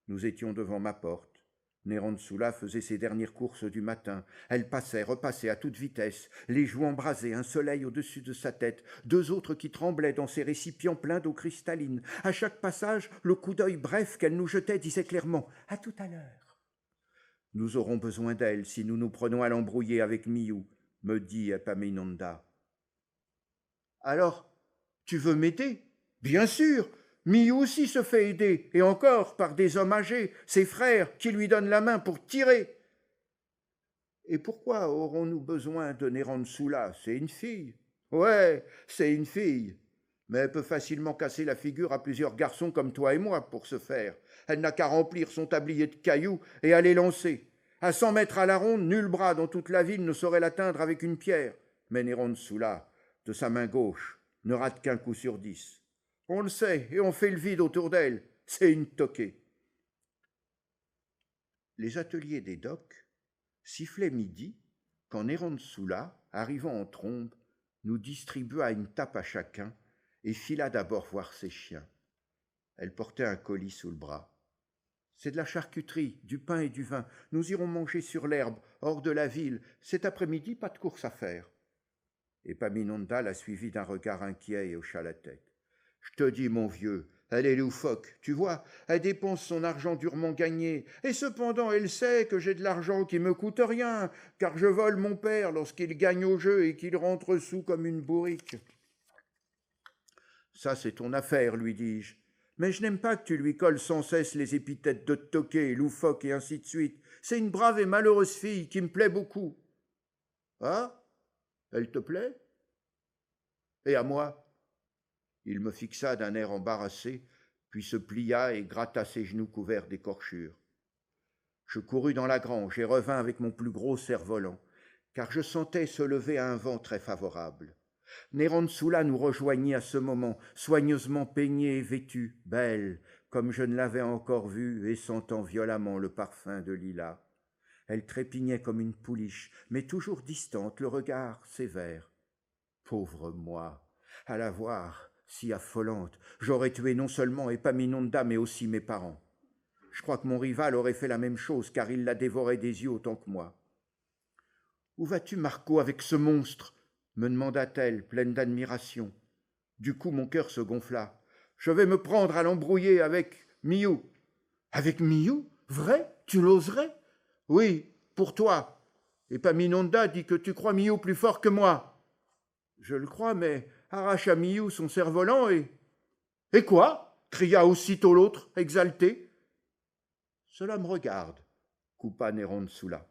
Nous étions devant ma porte. Nerantsula faisait ses dernières courses du matin. Elle passait, repassait à toute vitesse, les joues embrasées, un soleil au-dessus de sa tête, 2 autres qui tremblaient dans ses récipients pleins d'eau cristalline. À chaque passage, le coup d'œil bref qu'elle nous jetait disait clairement « À tout à l'heure ». Nous aurons besoin d'elle si nous nous prenons à l'embrouiller avec Miou, me dit Épaminondas. Alors, tu veux m'aider? Bien sûr, Miou aussi se fait aider, et encore par des hommes âgés, ses frères, qui lui donnent la main pour tirer. Et pourquoi aurons-nous besoin de Nerantsula? C'est une fille. Ouais, c'est une fille. Mais elle peut facilement casser la figure à plusieurs garçons comme toi et moi pour ce faire. Elle n'a qu'à remplir son tablier de cailloux et à les lancer. À 100 mètres à la ronde, nul bras dans toute la ville ne saurait l'atteindre avec une pierre. Mais Neron-Sula, de sa main gauche, ne rate qu'un coup sur 10. On le sait, et on fait le vide autour d'elle. C'est une toquée. Les ateliers des docks sifflaient midi quand Neron-Sula, arrivant en trombe, nous distribua une tape à chacun et fila d'abord voir ses chiens. Elle portait un colis sous le bras. C'est de la charcuterie, du pain et du vin. Nous irons manger sur l'herbe, hors de la ville. Cet après-midi, pas de course à faire. Epaminonda la suivit d'un regard inquiet et hocha la tête. Je te dis, mon vieux, elle est loufoque, tu vois, elle dépense son argent durement gagné, et cependant elle sait que j'ai de l'argent qui me coûte rien, car je vole mon père lorsqu'il gagne au jeu et qu'il rentre sous comme une bourrique. Ça, c'est ton affaire, lui dis-je, mais je n'aime pas que tu lui colles sans cesse les épithètes de toqué, loufoque et ainsi de suite. C'est une brave et malheureuse fille qui me plaît beaucoup. Ah, elle te plaît? Et à moi? Il me fixa d'un air embarrassé, puis se plia et gratta ses genoux couverts d'écorchures. Je courus dans la grange et revins avec mon plus gros cerf-volant, car je sentais se lever un vent très favorable. Neron-Sula nous rejoignit à ce moment, soigneusement peignée et vêtue, belle, comme je ne l'avais encore vue, et sentant violemment le parfum de lilas. Elle trépignait comme une pouliche, mais toujours distante, le regard sévère. Pauvre moi, à la voir, si affolante, j'aurais tué non seulement Epaminonda, mais aussi mes parents. Je crois que mon rival aurait fait la même chose, car il la dévorait des yeux autant que moi. « Où vas-tu, Marco, avec ce monstre ?» me demanda-t-elle, pleine d'admiration. Du coup, mon cœur se gonfla. « Je vais me prendre à l'embrouiller avec Miou. »« Avec Miou? Vrai? Tu l'oserais? »« Oui, pour toi. Epaminonda dit que tu crois Miou plus fort que moi. »« Je le crois, mais arrache à Miou son cerf-volant et... »« Et quoi ?» cria aussitôt l'autre, exalté. « Cela me regarde, » coupa Neron-Sula.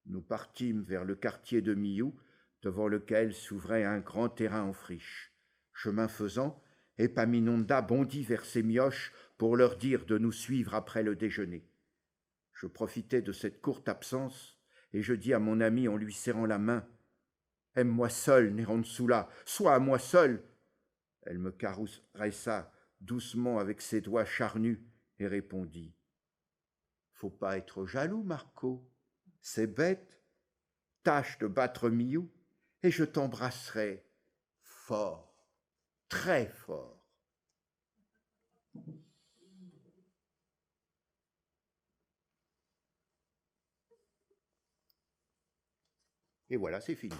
Nous partîmes vers le quartier de Miou, devant lequel s'ouvrait un grand terrain en friche. Chemin faisant, Epaminonda bondit vers ses mioches pour leur dire de nous suivre après le déjeuner. Je profitai de cette courte absence et je dis à mon ami en lui serrant la main « Aime-moi seul, Neron-Sula, sois à moi seul !» Elle me caressa doucement avec ses doigts charnus et répondit « Faut pas être jaloux, Marco, c'est bête. Tâche de battre Miou et je t'embrasserai fort, très fort. » Et voilà, c'est fini.